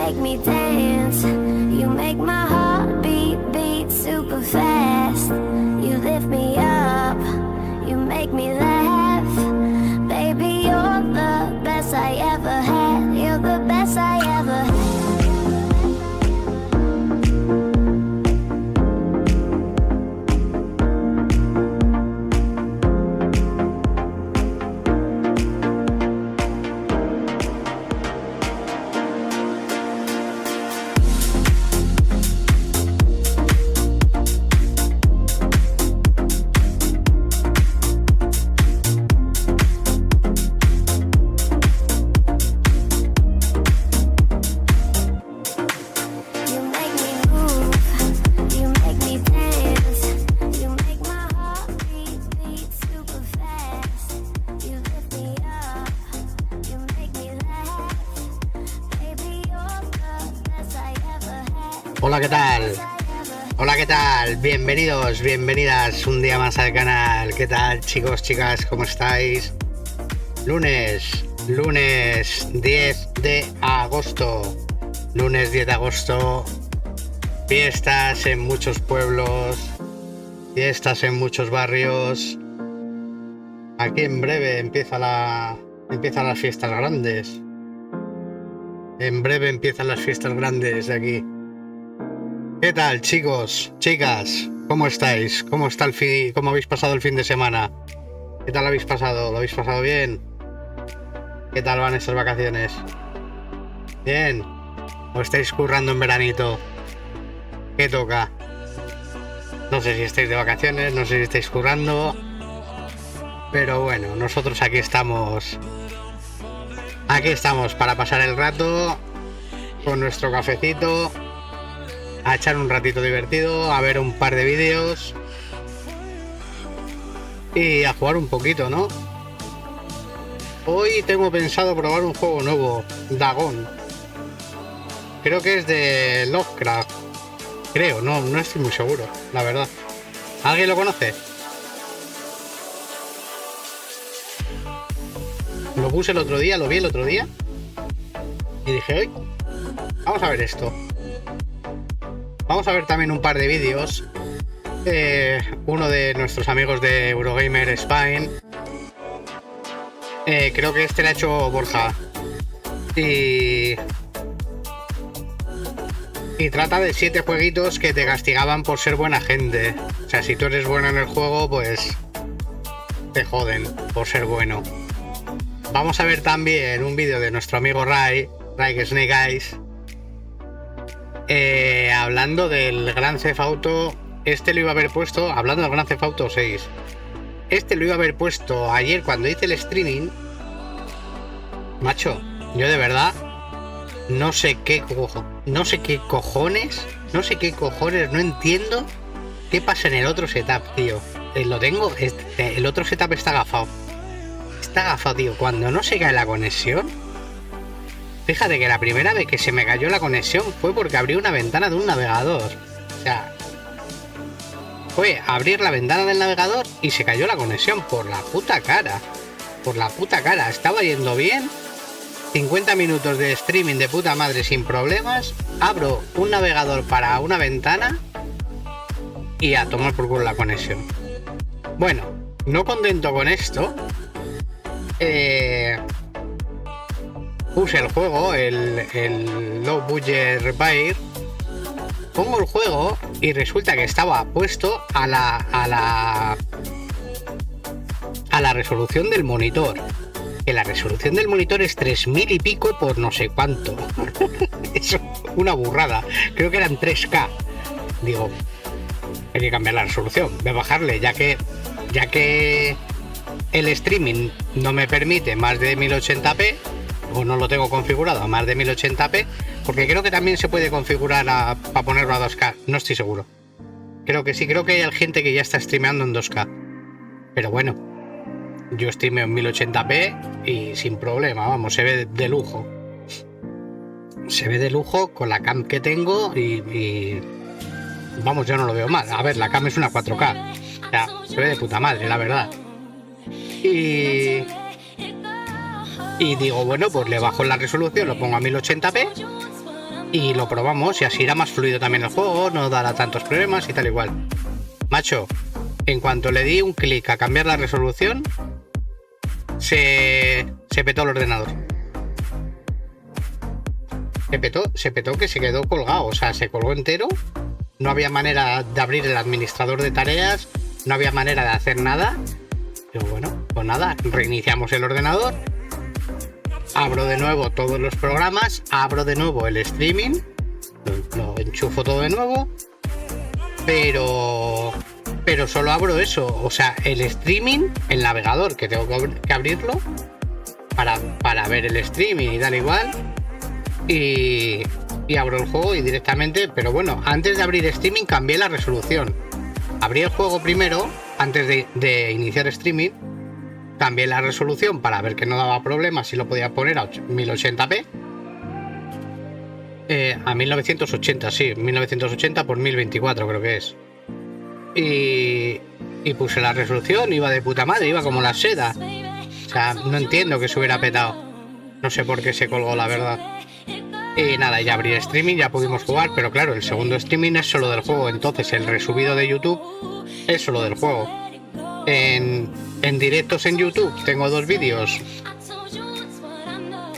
make me dance. You make my heart beat super fast. You lift me up, you make me laugh. Baby, you're the best I ever had. You're the best I ever had. Hola, ¿qué tal? Hola, ¿qué tal? Bienvenidos, bienvenidas un día más al canal. ¿Qué tal, chicos, chicas? ¿Cómo estáis? Lunes 10 de agosto. Lunes 10 de agosto. Fiestas en muchos pueblos. Fiestas en muchos barrios. Aquí en breve empiezan las fiestas grandes. En breve empiezan las fiestas grandes de aquí. ¿Qué tal, chicos, chicas? ¿Cómo estáis? ¿Cómo habéis pasado el fin de semana? ¿Qué tal habéis pasado? ¿Lo habéis pasado bien? ¿Qué tal van estas vacaciones? ¿Bien? ¿O estáis currando en veranito? ¿Qué toca? No sé si estáis de vacaciones, no sé si estáis currando. Pero bueno, nosotros aquí estamos. Aquí estamos para pasar el rato con nuestro cafecito, a echar un ratito divertido, a ver un par de vídeos y a jugar un poquito, ¿no? Hoy tengo pensado probar un juego nuevo, Dagon. Creo que es de Lovecraft. Creo, no estoy muy seguro, la verdad. ¿Alguien lo conoce? Lo puse el otro día, lo vi el otro día y dije, hoy vamos a ver esto. Vamos a ver también un par de vídeos. Uno de nuestros amigos de Eurogamer Spain. Creo que este lo ha hecho Borja. Y trata de 7 jueguitos que te castigaban por ser buena gente. O sea, si tú eres bueno en el juego, pues te joden por ser bueno. Vamos a ver también un vídeo de nuestro amigo Ray Snake Eyes. Hablando del Grand Theft Auto, este lo iba a haber puesto, hablando del Grand Theft Auto 6, este lo iba a haber puesto ayer cuando hice el streaming. Macho, yo de verdad no sé qué cojones, no entiendo qué pasa en el otro setup, tío. El otro setup está gafado, tío. Cuando no se cae la conexión, fíjate que la primera vez que se me cayó la conexión fue porque abrí una ventana de un navegador. O sea, fue abrir la ventana del navegador y se cayó la conexión por la puta cara. Estaba yendo bien. 50 minutos de streaming de puta madre sin problemas. Abro un navegador para una ventana y a tomar por culo la conexión. Bueno, no contento con esto, puse el juego, el Low Budget Repair. Pongo el juego y resulta que estaba puesto a la resolución del monitor. Que la resolución del monitor es 3000 y pico por no sé cuánto. Es una burrada. Creo que eran 3K. Digo, hay que cambiar la resolución. Voy a bajarle, ya que el streaming no me permite más de 1080p. O no lo tengo configurado a más de 1080p, porque creo que también se puede configurar para ponerlo a 2K, no estoy seguro. Creo que sí, creo que hay gente que ya está streameando en 2K. Pero bueno, yo streameo en 1080p y sin problema, vamos, se ve de lujo. Se ve de lujo con la cam que tengo y vamos, yo no lo veo mal. A ver, la cam es una 4K. O sea, se ve de puta madre, la verdad. Y digo, bueno, pues le bajo la resolución, lo pongo a 1080p y lo probamos y así irá más fluido también el juego, no dará tantos problemas y tal igual. Macho, en cuanto le di un clic a cambiar la resolución, se petó el ordenador. Se petó que se quedó colgado, o sea, se colgó entero. No había manera de abrir el administrador de tareas, no había manera de hacer nada. Pero bueno, pues nada, reiniciamos el ordenador, abro de nuevo todos los programas, abro de nuevo el streaming, lo enchufo todo de nuevo, pero solo abro eso, o sea, el streaming, el navegador, que tengo que abrirlo para ver el streaming y tal igual, y abro el juego y directamente, pero bueno, antes de abrir streaming cambié la resolución. Abrí el juego primero, antes de iniciar streaming, cambié la resolución para ver que no daba problemas y lo podía poner a 1080p. A 1980, sí, 1980 por 1024 creo que es. Y puse la resolución, iba de puta madre, iba como la seda. O sea, no entiendo que se hubiera petado. No sé por qué se colgó, la verdad. Y nada, ya abrí el streaming, ya pudimos jugar, pero claro, el segundo streaming es solo del juego, entonces el resubido de YouTube es solo del juego. En directos en YouTube tengo 2 vídeos.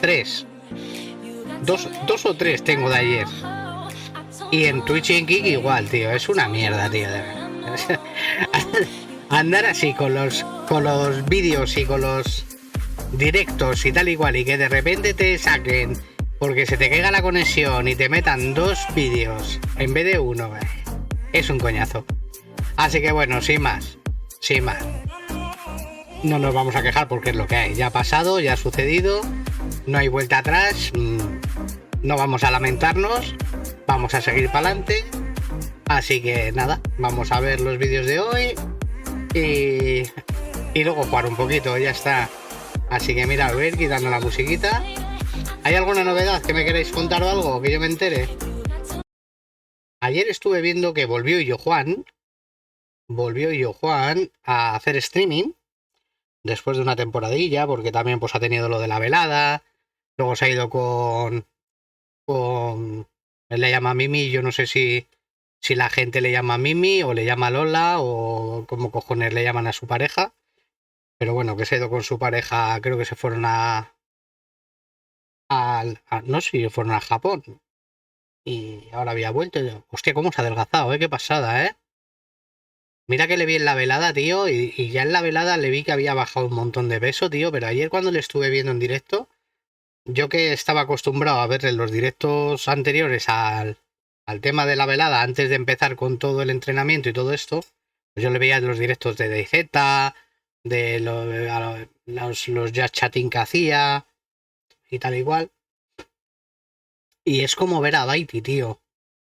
3. Dos o 3 tengo de ayer. Y en Twitch y en Kik igual, tío. Es una mierda, tío. De verdad. Andar así con los vídeos y con los directos y tal igual, y que de repente te saquen porque se te caiga la conexión y te metan 2 vídeos en vez de 1, es un coñazo. Así que bueno, sin más. No nos vamos a quejar porque es lo que hay. Ya ha pasado, ya ha sucedido. No hay vuelta atrás. No vamos a lamentarnos. Vamos a seguir para adelante. Así que nada, vamos a ver los vídeos de hoy. Y luego jugar un poquito, ya está. Así que mira, voy a ir quitando la musiquita. ¿Hay alguna novedad que me queréis contar o algo que yo me entere? Ayer estuve viendo que volvió Illo Juan a hacer streaming después de una temporadilla, porque también pues ha tenido lo de la velada, luego se ha ido con él le llama Mimi, yo no sé si la gente le llama Mimi o le llama Lola o cómo cojones le llaman a su pareja, pero bueno, que se ha ido con su pareja, creo que se fueron no sé si fueron a Japón y ahora había vuelto. Hostia, cómo se ha adelgazado, qué pasada, Mira que le vi en la velada, tío, y ya en la velada le vi que había bajado un montón de peso, tío, pero ayer cuando le estuve viendo en directo, yo que estaba acostumbrado a verle los directos anteriores al tema de la velada, antes de empezar con todo el entrenamiento y todo esto, pues yo le veía los directos de DZ, de los jazz chatting que hacía y tal igual. Y es como ver a Baiti, tío.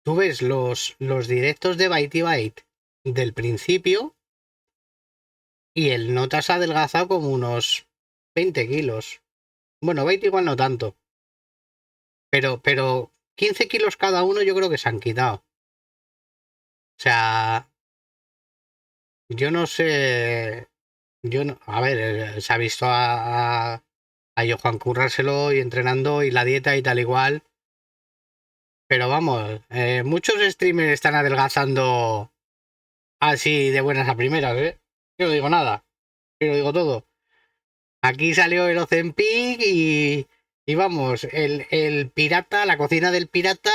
Tú ves los directos de Baiti Bait del principio y el notas ha adelgazado como unos 20 kilos. Bueno, 20 igual no tanto. Pero 15 kilos cada uno yo creo que se han quitado. O sea, yo no sé. A ver, se ha visto a Johan currárselo y entrenando y la dieta y tal igual. Pero vamos, muchos streamers están adelgazando así de buenas a primeras, Yo no digo nada, yo no digo todo. Aquí salió el Ozempic y vamos, el pirata, la cocina del pirata,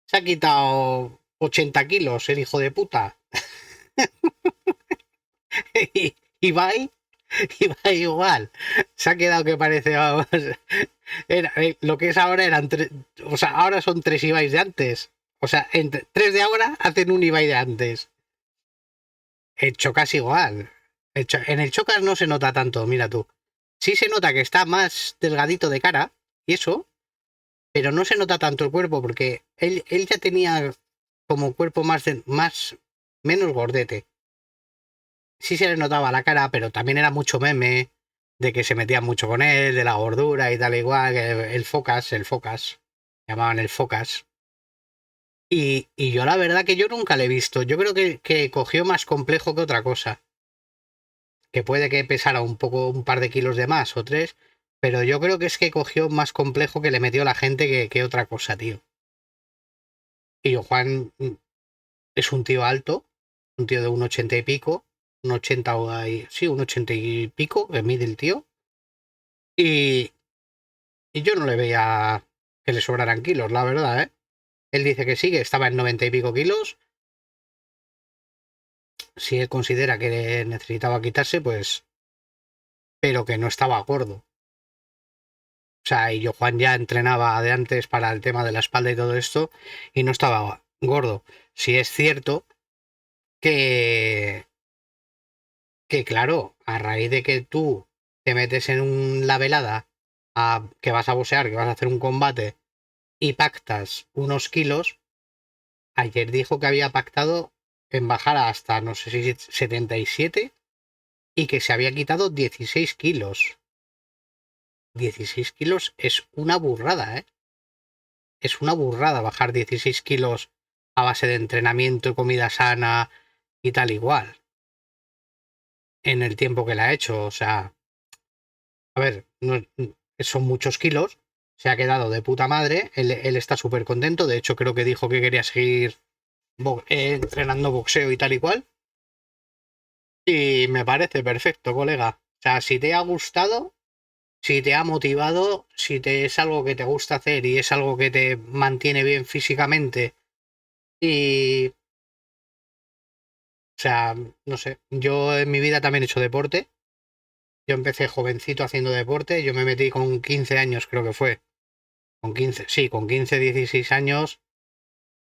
se ha quitado 80 kilos, el hijo de puta. y va igual. Se ha quedado que parece, vamos, lo que es ahora eran tres, o sea, ahora son 3 Ibais de antes. O sea, entre 3 de ahora hacen un Ibai de antes. El Chocas igual. En el Chocas no se nota tanto, mira tú. Sí se nota que está más delgadito de cara, y eso, pero no se nota tanto el cuerpo, porque él ya tenía como cuerpo menos gordete. Sí se le notaba la cara, pero también era mucho meme de que se metían mucho con él, de la gordura y tal igual, que el Focas, llamaban el Focas. Y yo la verdad que yo nunca le he visto. Yo creo que cogió más complejo que otra cosa. Que puede que pesara un par de kilos de más o 3, pero yo creo que es que cogió más complejo que le metió la gente que otra cosa, tío. Y yo, Juan es un tío alto, un tío de un 80 y pico, un 80 sí, un 80 y pico que mide el tío. Y yo no le veía que le sobraran kilos, la verdad, ¿eh? Él dice que sí, que estaba en 90 y pico kilos. Si él considera que necesitaba quitarse, pues... Pero que no estaba gordo. O sea, y yo, Juan, ya entrenaba de antes para el tema de la espalda y todo esto, y no estaba gordo. Si es cierto que... Que claro, a raíz de que tú te metes en la velada, que vas a boxear, que vas a hacer un combate, y pactas unos kilos, ayer dijo que había pactado en bajar hasta, no sé si 77 y que se había quitado 16 kilos. 16 kilos es una burrada, ¿eh? Es una burrada bajar 16 kilos a base de entrenamiento y comida sana y tal igual. En el tiempo que la ha hecho, o sea... A ver, no, son muchos kilos. Se ha quedado de puta madre. Él está súper contento. De hecho, creo que dijo que quería seguir entrenando boxeo y tal y cual. Y me parece perfecto, colega. O sea, si te ha gustado, si te ha motivado, si te es algo que te gusta hacer y es algo que te mantiene bien físicamente y... O sea, no sé, yo en mi vida también he hecho deporte. Yo empecé jovencito haciendo deporte. Yo me metí con 15 años, creo que fue. Con 15, sí, con 15, 16 años.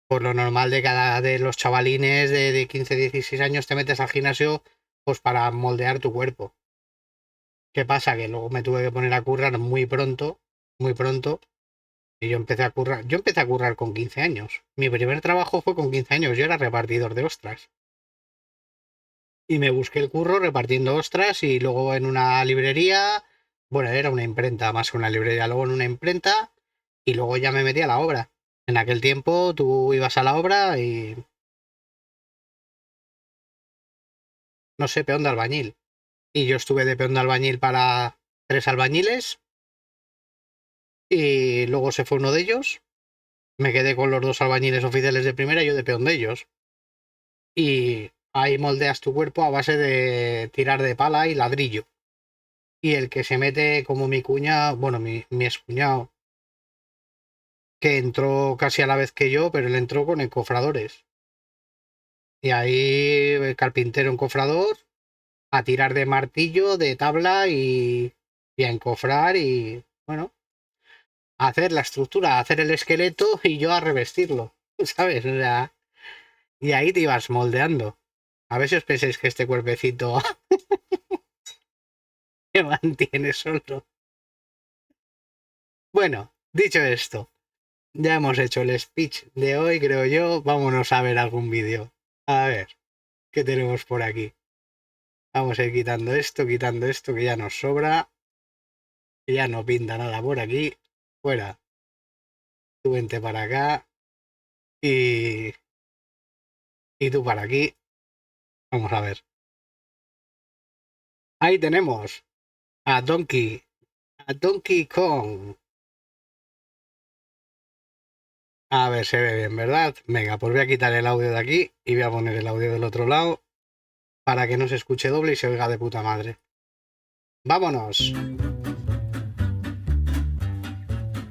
Por lo normal de los chavalines de 15, 16 años te metes al gimnasio pues para moldear tu cuerpo. ¿Qué pasa? Que luego me tuve que poner a currar muy pronto, y yo empecé a currar con 15 años. Mi primer trabajo fue con 15 años, yo era repartidor de ostras. Y me busqué el curro repartiendo ostras y luego en una librería, bueno, era una imprenta más que una librería, luego en una imprenta y luego ya me metí a la obra. En aquel tiempo tú ibas a la obra y... no sé, peón de albañil. Y yo estuve de peón de albañil para 3 albañiles y luego se fue uno de ellos. Me quedé con los 2 albañiles oficiales de primera y yo de peón de ellos. Y ahí moldeas tu cuerpo a base de tirar de pala y ladrillo. Y el que se mete como mi cuñado, bueno, mi excuñado, que entró casi a la vez que yo, pero él entró con encofradores. Y ahí el carpintero encofrador, a tirar de martillo, de tabla y a encofrar y, bueno, a hacer la estructura, a hacer el esqueleto y yo a revestirlo, ¿sabes? O sea, y ahí te ibas moldeando. A ver si os pensáis que este cuerpecito se mantiene solo. Bueno, dicho esto, ya hemos hecho el speech de hoy, creo yo. Vámonos a ver algún vídeo. A ver, ¿qué tenemos por aquí? Vamos a ir quitando esto, que ya nos sobra. Que ya no pinta nada por aquí. Fuera. Tú vente para acá. Y tú para aquí. Vamos a ver. Ahí tenemos a Donkey Kong. A ver, se ve bien, ¿verdad? Venga, pues voy a quitar el audio de aquí y voy a poner el audio del otro lado para que no se escuche doble y se oiga de puta madre. ¡Vámonos!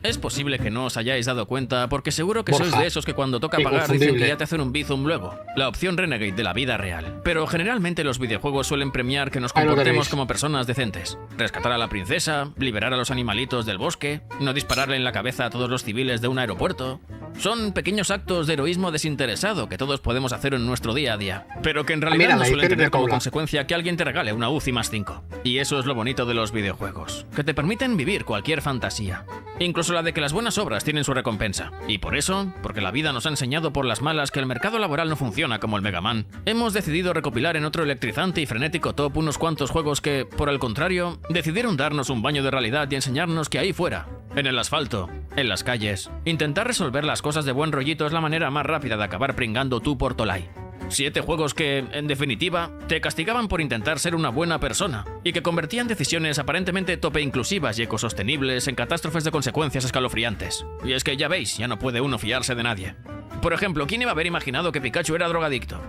Es posible que no os hayáis dado cuenta porque seguro que Borja, sois de esos que cuando toca pagar dicen inconfundible. que ya te hacen un Bizum luego. La opción Renegade de la vida real. Pero generalmente los videojuegos suelen premiar que nos Ahí lo comportemos tenéis. como personas decentes. Rescatar a la princesa, liberar a los animalitos del bosque, no dispararle en la cabeza a todos los civiles de un aeropuerto. Son pequeños actos de heroísmo desinteresado que todos podemos hacer en nuestro día a día. Pero que en realidad mira, no la suelen edición de tener como Paula. consecuencia que alguien te regale una UCI más 5. Y eso es lo bonito de los videojuegos, que te permiten vivir cualquier fantasía. Incluso la de que las buenas obras tienen su recompensa. Y por eso, porque la vida nos ha enseñado por las malas que el mercado laboral no funciona como el Mega Man, hemos decidido recopilar en otro electrizante y frenético top unos cuantos juegos que, por el contrario, decidieron darnos un baño de realidad y enseñarnos que ahí fuera, en el asfalto, en las calles, intentar resolver las cosas de buen rollito es la manera más rápida de acabar pringando tu Portolay. 7 juegos que, en definitiva, te castigaban por intentar ser una buena persona y que convertían decisiones aparentemente tope inclusivas y ecosostenibles en catástrofes de consecuencias escalofriantes. Y es que ya veis, ya no puede uno fiarse de nadie. Por ejemplo, ¿quién iba a haber imaginado que Pikachu era drogadicto?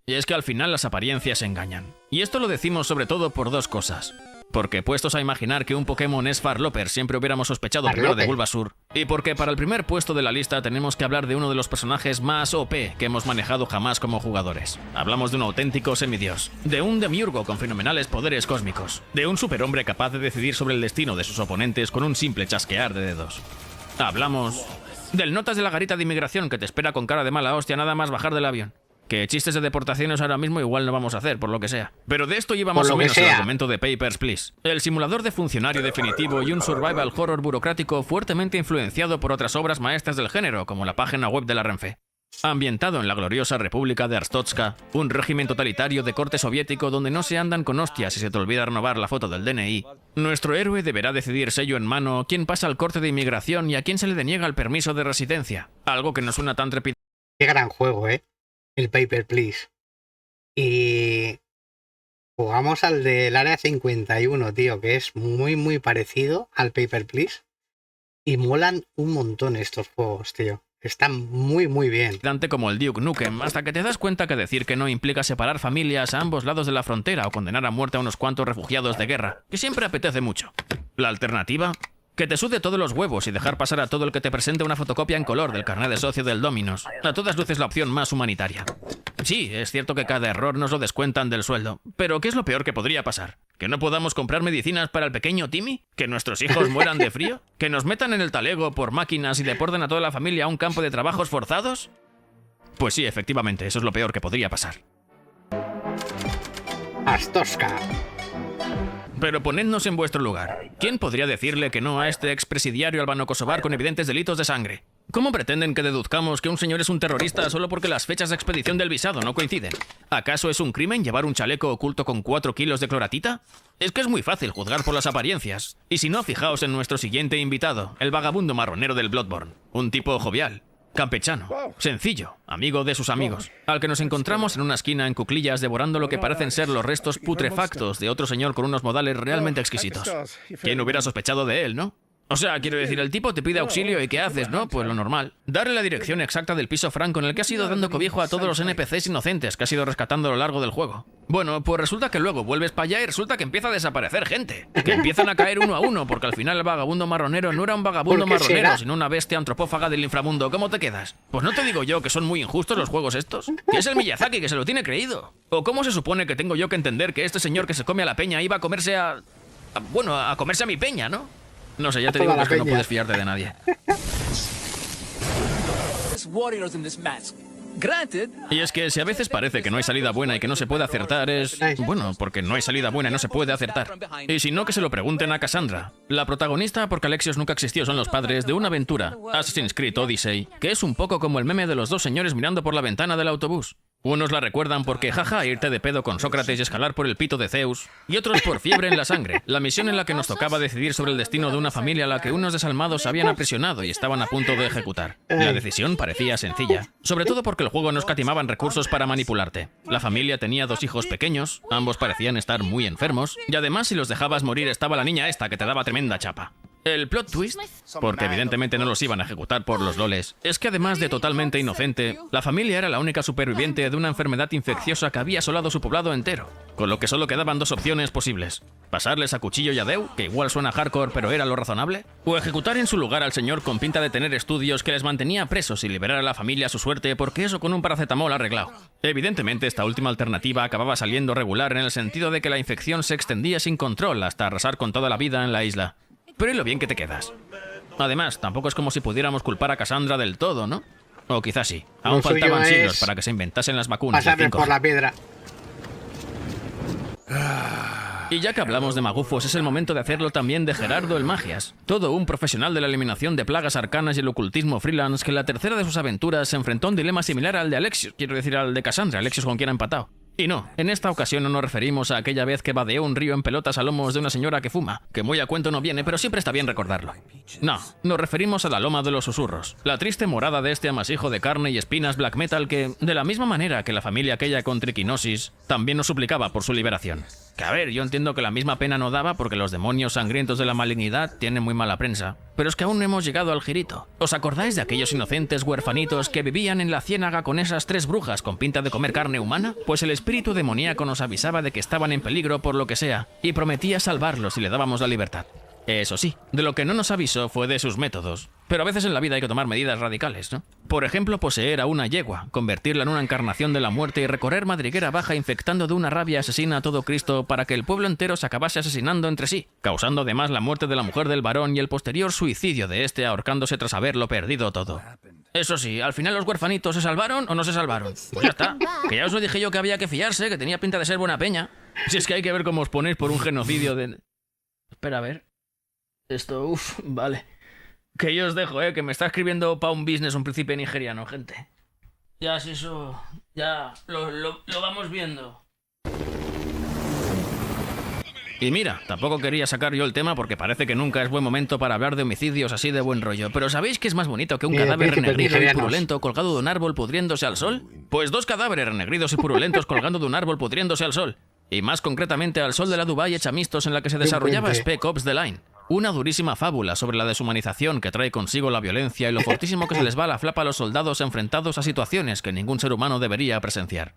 Y es que al final las apariencias engañan. Y esto lo decimos sobre todo por 2 cosas. Porque puestos a imaginar que un Pokémon es Farloper, siempre hubiéramos sospechado primero de Bulbasaur. Y porque para el primer puesto de la lista tenemos que hablar de uno de los personajes más OP que hemos manejado jamás como jugadores. Hablamos de un auténtico semidios. De un demiurgo con fenomenales poderes cósmicos. De un superhombre capaz de decidir sobre el destino de sus oponentes con un simple chasquear de dedos. Hablamos del notas de la garita de inmigración que te espera con cara de mala hostia nada más bajar del avión. Que chistes de deportaciones ahora mismo igual no vamos a hacer, por lo que sea. Pero de esto lleva más o menos el argumento de Papers, Please. El simulador de funcionario definitivo y un survival horror burocrático fuertemente influenciado por otras obras maestras del género, como la página web de la Renfe. Ambientado en la gloriosa República de Arstotzka, un régimen totalitario de corte soviético donde no se andan con hostias si se te olvida renovar la foto del DNI, nuestro héroe deberá decidir sello en mano quién pasa el corte de inmigración y a quién se le deniega el permiso de residencia. Algo que no suena tan trepidante. Qué gran juego, el Paper Please. Y jugamos al del Área 51, tío, que es muy parecido al Paper Please. Y molan un montón estos juegos, tío. Están muy bien. Como el Duke Nukem, hasta que te das cuenta que decir que no implica separar familias a ambos lados de la frontera o condenar a muerte a unos cuantos refugiados de guerra, que siempre apetece mucho. La alternativa, que te sude todos los huevos y dejar pasar a todo el que te presente una fotocopia en color del carnet de socio del Dominos. A todas luces la opción más humanitaria. Sí, es cierto que cada error nos lo descuentan del sueldo, pero ¿qué es lo peor que podría pasar? ¿Que no podamos comprar medicinas para el pequeño Timmy? ¿Que nuestros hijos mueran de frío? ¿Que nos metan en el talego por máquinas y deporten a toda la familia a un campo de trabajos forzados? Pues sí, efectivamente, eso es lo peor que podría pasar. Arstotzka. Pero ponednos en vuestro lugar. ¿Quién podría decirle que no a este expresidiario albano-kosovar con evidentes delitos de sangre? ¿Cómo pretenden que deduzcamos que un señor es un terrorista solo porque las fechas de expedición del visado no coinciden? ¿Acaso es un crimen llevar un chaleco oculto con 4 kilos de cloratita? Es que es muy fácil juzgar por las apariencias. Y si no, fijaos en nuestro siguiente invitado, el vagabundo marronero del Bloodborne. Un tipo jovial, campechano, sencillo, amigo de sus amigos, al que nos encontramos en una esquina en cuclillas devorando lo que parecen ser los restos putrefactos de otro señor con unos modales realmente exquisitos. ¿Quién hubiera sospechado de él, no? O sea, quiero decir, el tipo te pide auxilio y ¿qué haces, no? Pues lo normal. Darle la dirección exacta del piso franco en el que has ido dando cobijo a todos los NPCs inocentes que has ido rescatando a lo largo del juego. Bueno, pues resulta que luego vuelves para allá y resulta que empieza a desaparecer gente. Que empiezan a caer uno a uno porque al final el vagabundo marronero no era un vagabundo marronero, sino una bestia antropófaga del inframundo. ¿Cómo te quedas? Pues no te digo yo que son muy injustos los juegos estos. Que es el Miyazaki que se lo tiene creído. ¿O cómo se supone que tengo yo que entender que este señor que se come a la peña iba a comerse a comerse a mi peña, ¿no? No sé, ya te digo que es que no puedes fiarte de nadie. Y es que si a veces parece que no hay salida buena y que no se puede acertar es... Bueno, porque no hay salida buena y no se puede acertar. Y si no, que se lo pregunten a Cassandra. La protagonista, porque Alexios nunca existió, son los padres de una aventura, Assassin's Creed Odyssey, que es un poco como el meme de los 2 señores mirando por la ventana del autobús. Unos la recuerdan porque jaja, irte de pedo con Sócrates y escalar por el pito de Zeus, y otros por fiebre en la sangre, la misión en la que nos tocaba decidir sobre el destino de una familia a la que unos desalmados habían aprisionado y estaban a punto de ejecutar. La decisión parecía sencilla, sobre todo porque el juego no escatimaba en recursos para manipularte. La familia tenía 2 hijos pequeños, ambos parecían estar muy enfermos, y además si los dejabas morir estaba la niña esta que te daba tremenda chapa. El plot twist, porque evidentemente no los iban a ejecutar por los loles, es que además de totalmente inocente, la familia era la única superviviente de una enfermedad infecciosa que había asolado su poblado entero, con lo que solo quedaban 2 opciones posibles: pasarles a cuchillo y a deu, que igual suena hardcore pero era lo razonable, o ejecutar en su lugar al señor con pinta de tener estudios que les mantenía presos y liberar a la familia a su suerte porque eso con un paracetamol arreglado. Evidentemente esta última alternativa acababa saliendo regular en el sentido de que la infección se extendía sin control hasta arrasar con toda la vida en la isla. Pero ¿y lo bien que te quedas? Además, tampoco es como si pudiéramos culpar a Cassandra del todo, ¿no? O quizás sí. Aún faltaban siglos para que se inventasen las vacunas. Pasarme por la piedra. Y ya que hablamos de magufos, es el momento de hacerlo también de Gerardo el Magias. Todo un profesional de la eliminación de plagas arcanas y el ocultismo freelance que en la tercera de sus aventuras se enfrentó a un dilema similar al de Alexios, quiero decir al de Cassandra, Alexios con quien ha empatado. Y no, en esta ocasión no nos referimos a aquella vez que vadeó un río en pelotas a lomos de una señora que fuma, que muy a cuento no viene, pero siempre está bien recordarlo. No, nos referimos a la loma de los susurros, la triste morada de este amasijo de carne y espinas black metal que, de la misma manera que la familia aquella con triquinosis, también nos suplicaba por su liberación. Que a ver, yo entiendo que la misma pena no daba porque los demonios sangrientos de la malignidad tienen muy mala prensa, pero es que aún no hemos llegado al girito. ¿Os acordáis de aquellos inocentes huerfanitos que vivían en la ciénaga con esas 3 brujas con pinta de comer carne humana? Pues el espíritu demoníaco nos avisaba de que estaban en peligro por lo que sea, y prometía salvarlos si le dábamos la libertad. Eso sí, de lo que no nos avisó fue de sus métodos. Pero a veces en la vida hay que tomar medidas radicales, ¿no? Por ejemplo, poseer a una yegua, convertirla en una encarnación de la muerte y recorrer Madriguera Baja infectando de una rabia asesina a todo Cristo para que el pueblo entero se acabase asesinando entre sí, causando además la muerte de la mujer del varón y el posterior suicidio de este ahorcándose tras haberlo perdido todo. Eso sí, al final los huerfanitos ¿se salvaron o no se salvaron? Pues ya está, que ya os lo dije yo que había que fiarse, que tenía pinta de ser buena peña. Si es que hay que ver cómo os ponéis por un genocidio de... Espera, a ver... Esto, vale. Que yo os dejo, que me está escribiendo pa' un business un príncipe nigeriano, gente. Ya, si eso... Ya, lo vamos viendo. Y mira, tampoco quería sacar yo el tema porque parece que nunca es buen momento para hablar de homicidios así de buen rollo. Pero ¿sabéis qué es más bonito que un cadáver renegrido y purulento colgado de un árbol pudriéndose al sol? Pues 2 cadáveres renegridos y purulentos colgando de un árbol pudriéndose al sol. Y más concretamente al sol de la Dubai hecha mistos en la que se desarrollaba Spec Ops The Line. Una durísima fábula sobre la deshumanización que trae consigo la violencia y lo fortísimo que se les va la flapa a los soldados enfrentados a situaciones que ningún ser humano debería presenciar.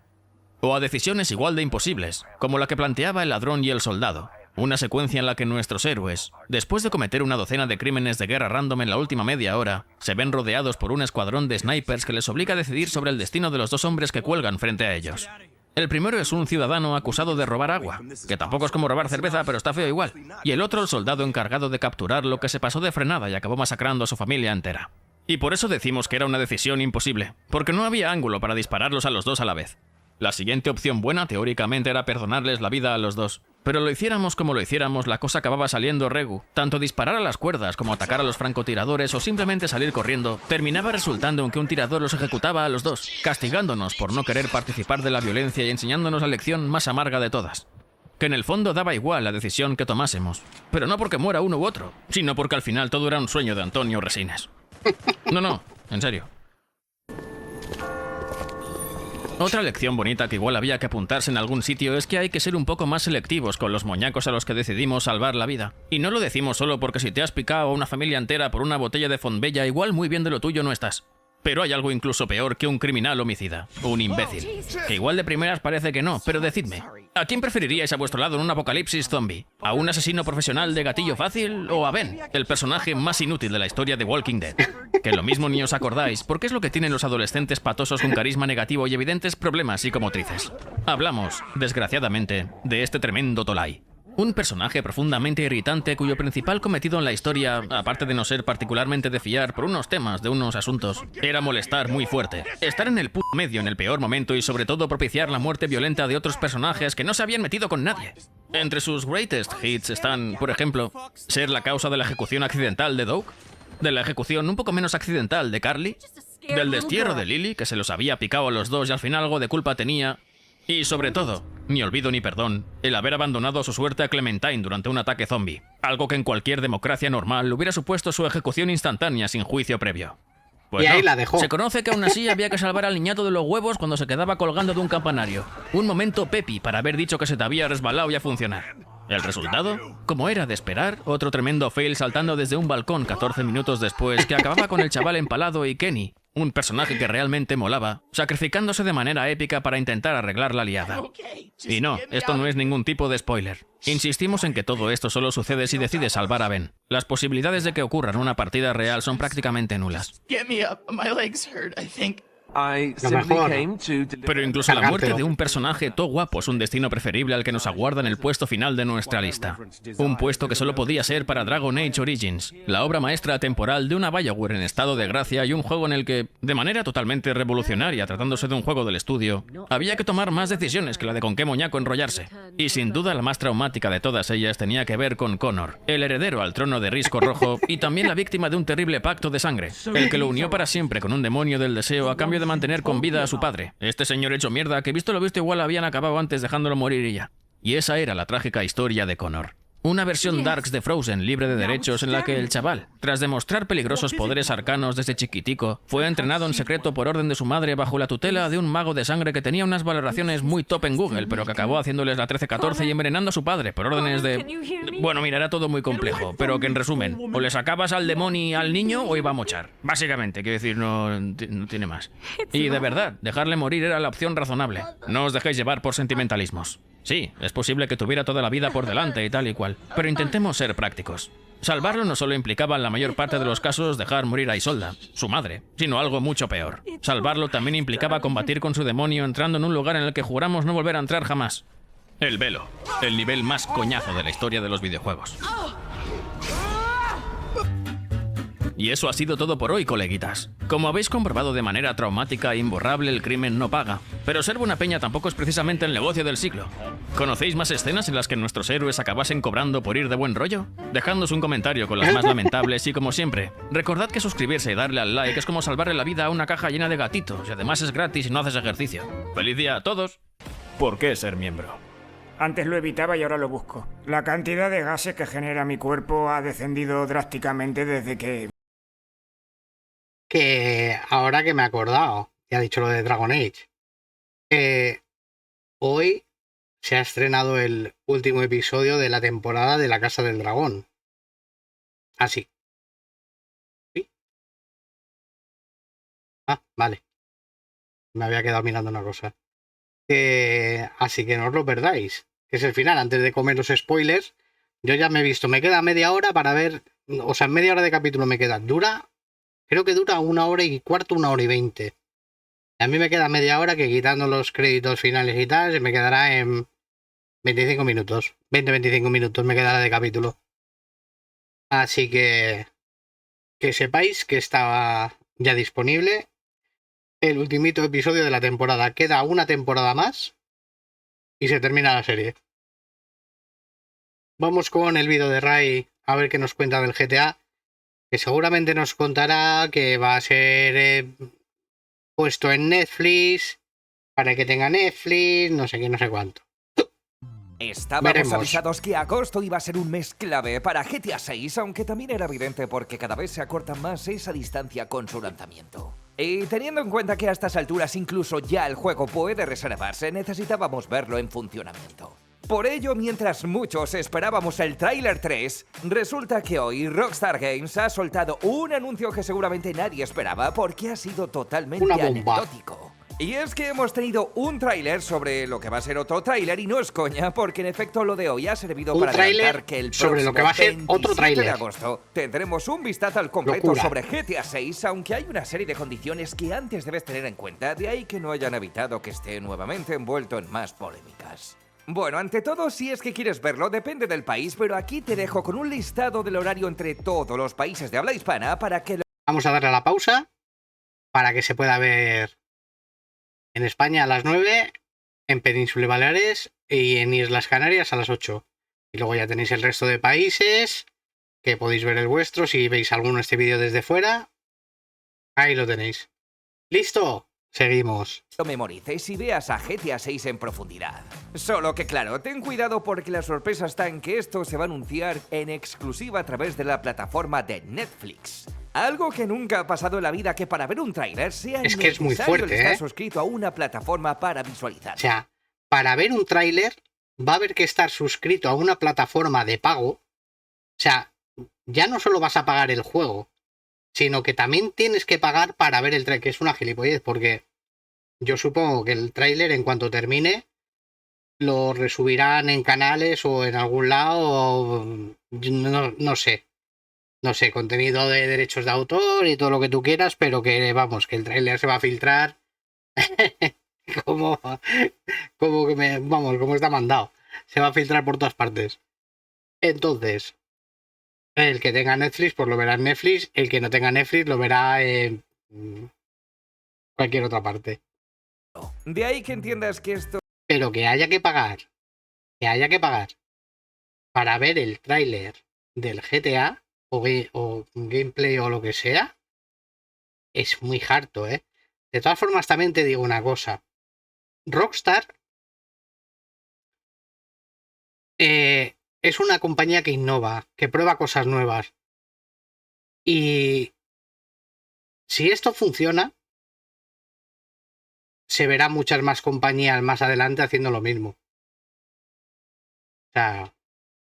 O a decisiones igual de imposibles, como la que planteaba el ladrón y el soldado. Una secuencia en la que nuestros héroes, después de cometer una docena de crímenes de guerra random en la última media hora, se ven rodeados por un escuadrón de snipers que les obliga a decidir sobre el destino de los 2 hombres que cuelgan frente a ellos. El primero es un ciudadano acusado de robar agua, que tampoco es como robar cerveza, pero está feo igual. Y el otro el soldado encargado de capturar lo que se pasó de frenada y acabó masacrando a su familia entera. Y por eso decimos que era una decisión imposible, porque no había ángulo para dispararlos a los 2 a la vez. La siguiente opción buena teóricamente era perdonarles la vida a los 2. Pero lo hiciéramos como lo hiciéramos, la cosa acababa saliendo regu. Tanto disparar a las cuerdas como atacar a los francotiradores o simplemente salir corriendo, terminaba resultando en que un tirador los ejecutaba a los 2, castigándonos por no querer participar de la violencia y enseñándonos la lección más amarga de todas. Que en el fondo daba igual la decisión que tomásemos. Pero no porque muera uno u otro, sino porque al final todo era un sueño de Antonio Resines. No, en serio. Otra lección bonita que igual había que apuntarse en algún sitio es que hay que ser un poco más selectivos con los moñacos a los que decidimos salvar la vida. Y no lo decimos solo porque si te has picado a una familia entera por una botella de Fontbella, igual muy bien de lo tuyo no estás. Pero hay algo incluso peor que un criminal homicida, un imbécil. Que igual de primeras parece que no, pero decidme, ¿a quién preferiríais a vuestro lado en un apocalipsis zombie? ¿A un asesino profesional de gatillo fácil o a Ben, el personaje más inútil de la historia de Walking Dead? Que lo mismo ni os acordáis, porque es lo que tienen los adolescentes patosos con carisma negativo y evidentes problemas psicomotrices. Hablamos, desgraciadamente, de este tremendo Tolai. Un personaje profundamente irritante cuyo principal cometido en la historia, aparte de no ser particularmente de fiar por unos temas de unos asuntos, era molestar muy fuerte. Estar en el puto medio en el peor momento y sobre todo propiciar la muerte violenta de otros personajes que no se habían metido con nadie. Entre sus greatest hits están, por ejemplo, ser la causa de la ejecución accidental de Doug, de la ejecución un poco menos accidental de Carly, del destierro de Lily, que se los había picado a los 2 y al final algo de culpa tenía, y sobre todo, ni olvido ni perdón, el haber abandonado su suerte a Clementine durante un ataque zombie, algo que en cualquier democracia normal hubiera supuesto su ejecución instantánea sin juicio previo. Pues y ahí no, la dejó. Se conoce que aún así había que salvar al niñato de los huevos cuando se quedaba colgando de un campanario. Un momento Pepi para haber dicho que se te había resbalado y a funcionar. ¿El resultado? Como era de esperar, otro tremendo fail saltando desde un balcón 14 minutos después que acababa con el chaval empalado y Kenny, un personaje que realmente molaba, sacrificándose de manera épica para intentar arreglar la liada. Y no, esto no es ningún tipo de spoiler. Insistimos en que todo esto solo sucede si decides salvar a Ben. Las posibilidades de que ocurra en una partida real son prácticamente nulas. Pero incluso la muerte de un personaje todo guapo es un destino preferible al que nos aguarda en el puesto final de nuestra lista. Un puesto que solo podía ser para Dragon Age Origins, la obra maestra temporal de una BioWare en estado de gracia y un juego en el que, de manera totalmente revolucionaria, tratándose de un juego del estudio, había que tomar más decisiones que la de con qué moñaco enrollarse. Y sin duda la más traumática de todas ellas tenía que ver con Connor, el heredero al trono de Risco Rojo y también la víctima de un terrible pacto de sangre, el que lo unió para siempre con un demonio del deseo a cambio de mantener con vida a su padre. Este señor hecho mierda, que visto lo visto igual habían acabado antes dejándolo morir y ya. Y esa era la trágica historia de Connor. Una versión darks de Frozen, libre de derechos, en la que el chaval, tras demostrar peligrosos poderes arcanos desde chiquitico, fue entrenado en secreto por orden de su madre bajo la tutela de un mago de sangre que tenía unas valoraciones muy top en Google, pero que acabó haciéndoles la 13-14 y envenenando a su padre por órdenes de... Bueno, mira, era todo muy complejo, pero que en resumen, o le sacabas al demonio al niño o iba a mochar. Básicamente, quiero decir, no tiene más. Y de verdad, dejarle morir era la opción razonable. No os dejéis llevar por sentimentalismos. Sí, es posible que tuviera toda la vida por delante y tal y cual, pero intentemos ser prácticos. Salvarlo no solo implicaba en la mayor parte de los casos dejar morir a Isolda, su madre, sino algo mucho peor. Salvarlo también implicaba combatir con su demonio entrando en un lugar en el que juramos no volver a entrar jamás. El velo, el nivel más coñazo de la historia de los videojuegos. Y eso ha sido todo por hoy, coleguitas. Como habéis comprobado de manera traumática e imborrable, el crimen no paga. Pero ser buena peña tampoco es precisamente el negocio del siglo. ¿Conocéis más escenas en las que nuestros héroes acabasen cobrando por ir de buen rollo? Dejadnos un comentario con las más lamentables y, como siempre, recordad que suscribirse y darle al like es como salvarle la vida a una caja llena de gatitos y además es gratis y no haces ejercicio. ¡Feliz día a todos! ¿Por qué ser miembro? Antes lo evitaba y ahora lo busco. La cantidad de gases que genera mi cuerpo ha descendido drásticamente desde que... Que ahora que me he acordado, ya he dicho lo de Dragon Age, hoy se ha estrenado el último episodio de la temporada de La Casa del Dragón. Así. ¿Sí? Ah, vale. Me había quedado mirando una cosa. Así que no os lo perdáis. Que es el final, antes de comer los spoilers. Yo ya me he visto, me queda media hora para ver... O sea, media hora de capítulo me queda. Creo que dura 1 hora y cuarto, 1 hora y 20. A mí me queda media hora que quitando los créditos finales y tal, se me quedará en 25 minutos. 20-25 minutos me quedará de capítulo. Así que sepáis que estaba ya disponible el ultimito episodio de la temporada. Queda una temporada más y se termina la serie. Vamos con el vídeo de Ray a ver qué nos cuenta del GTA. Que seguramente nos contará que va a ser puesto en Netflix, para que tenga Netflix, no sé qué, no sé cuánto. Estábamos Veremos. avisados que agosto iba a ser un mes clave para GTA 6, aunque también era evidente porque cada vez se acorta más esa distancia con su lanzamiento. Y teniendo en cuenta que a estas alturas incluso ya el juego puede reservarse, necesitábamos verlo en funcionamiento. Por ello, mientras muchos esperábamos el tráiler 3, resulta que hoy Rockstar Games ha soltado un anuncio que seguramente nadie esperaba porque ha sido totalmente Una bomba. anecdótico. Y es que hemos tenido un tráiler sobre lo que va a ser otro tráiler y no es coña, porque en efecto lo de hoy ha servido Un para tráiler adelantar que el sobre lo que va a ser otro 27 tráiler. de agosto tendremos un vistazo al completo Locura. sobre GTA 6, aunque hay una serie de condiciones que antes debes tener en cuenta, de ahí que no hayan evitado que esté nuevamente envuelto en más polémicas. Bueno, ante todo, si es que quieres verlo, depende del país, pero aquí te dejo con un listado del horario entre todos los países de habla hispana para que lo... Vamos a darle a la pausa para que se pueda ver en España a las 9, en Península y Baleares y en Islas Canarias a las 8. Y luego ya tenéis el resto de países que podéis ver el vuestro. Si veis alguno este vídeo desde fuera, ahí lo tenéis. ¿Listo? Seguimos. lo memorices y veas a GTA 6 en profundidad. Solo que claro, ten cuidado porque la sorpresa está en que esto se va a anunciar en exclusiva a través de la plataforma de Netflix. Algo que nunca ha pasado en la vida, que para ver un tráiler sea Es que es muy necesario fuerte, estar ¿eh? suscrito a una plataforma para visualizar. O sea, para ver un tráiler va a haber que estar suscrito a una plataforma de pago. O sea, ya no solo vas a pagar el juego, sino que también tienes que pagar para ver el tráiler, que es una gilipollez, porque yo supongo que el tráiler, en cuanto termine, lo resubirán en canales o en algún lado, no sé. No sé, contenido de derechos de autor y todo lo que tú quieras, pero que vamos, que el tráiler se va a filtrar como como está mandado. Se va a filtrar por todas partes. Entonces, el que tenga Netflix, pues lo verá en Netflix. El que no tenga Netflix lo verá en cualquier otra parte. De ahí que entiendas que esto Pero que haya que pagar para ver el tráiler del GTA o gameplay o lo que sea, es muy harto, ¿eh? De todas formas, también te digo una cosa. Rockstar es una compañía que innova, que prueba cosas nuevas. Y si esto funciona, se verán muchas más compañías más adelante haciendo lo mismo. O sea,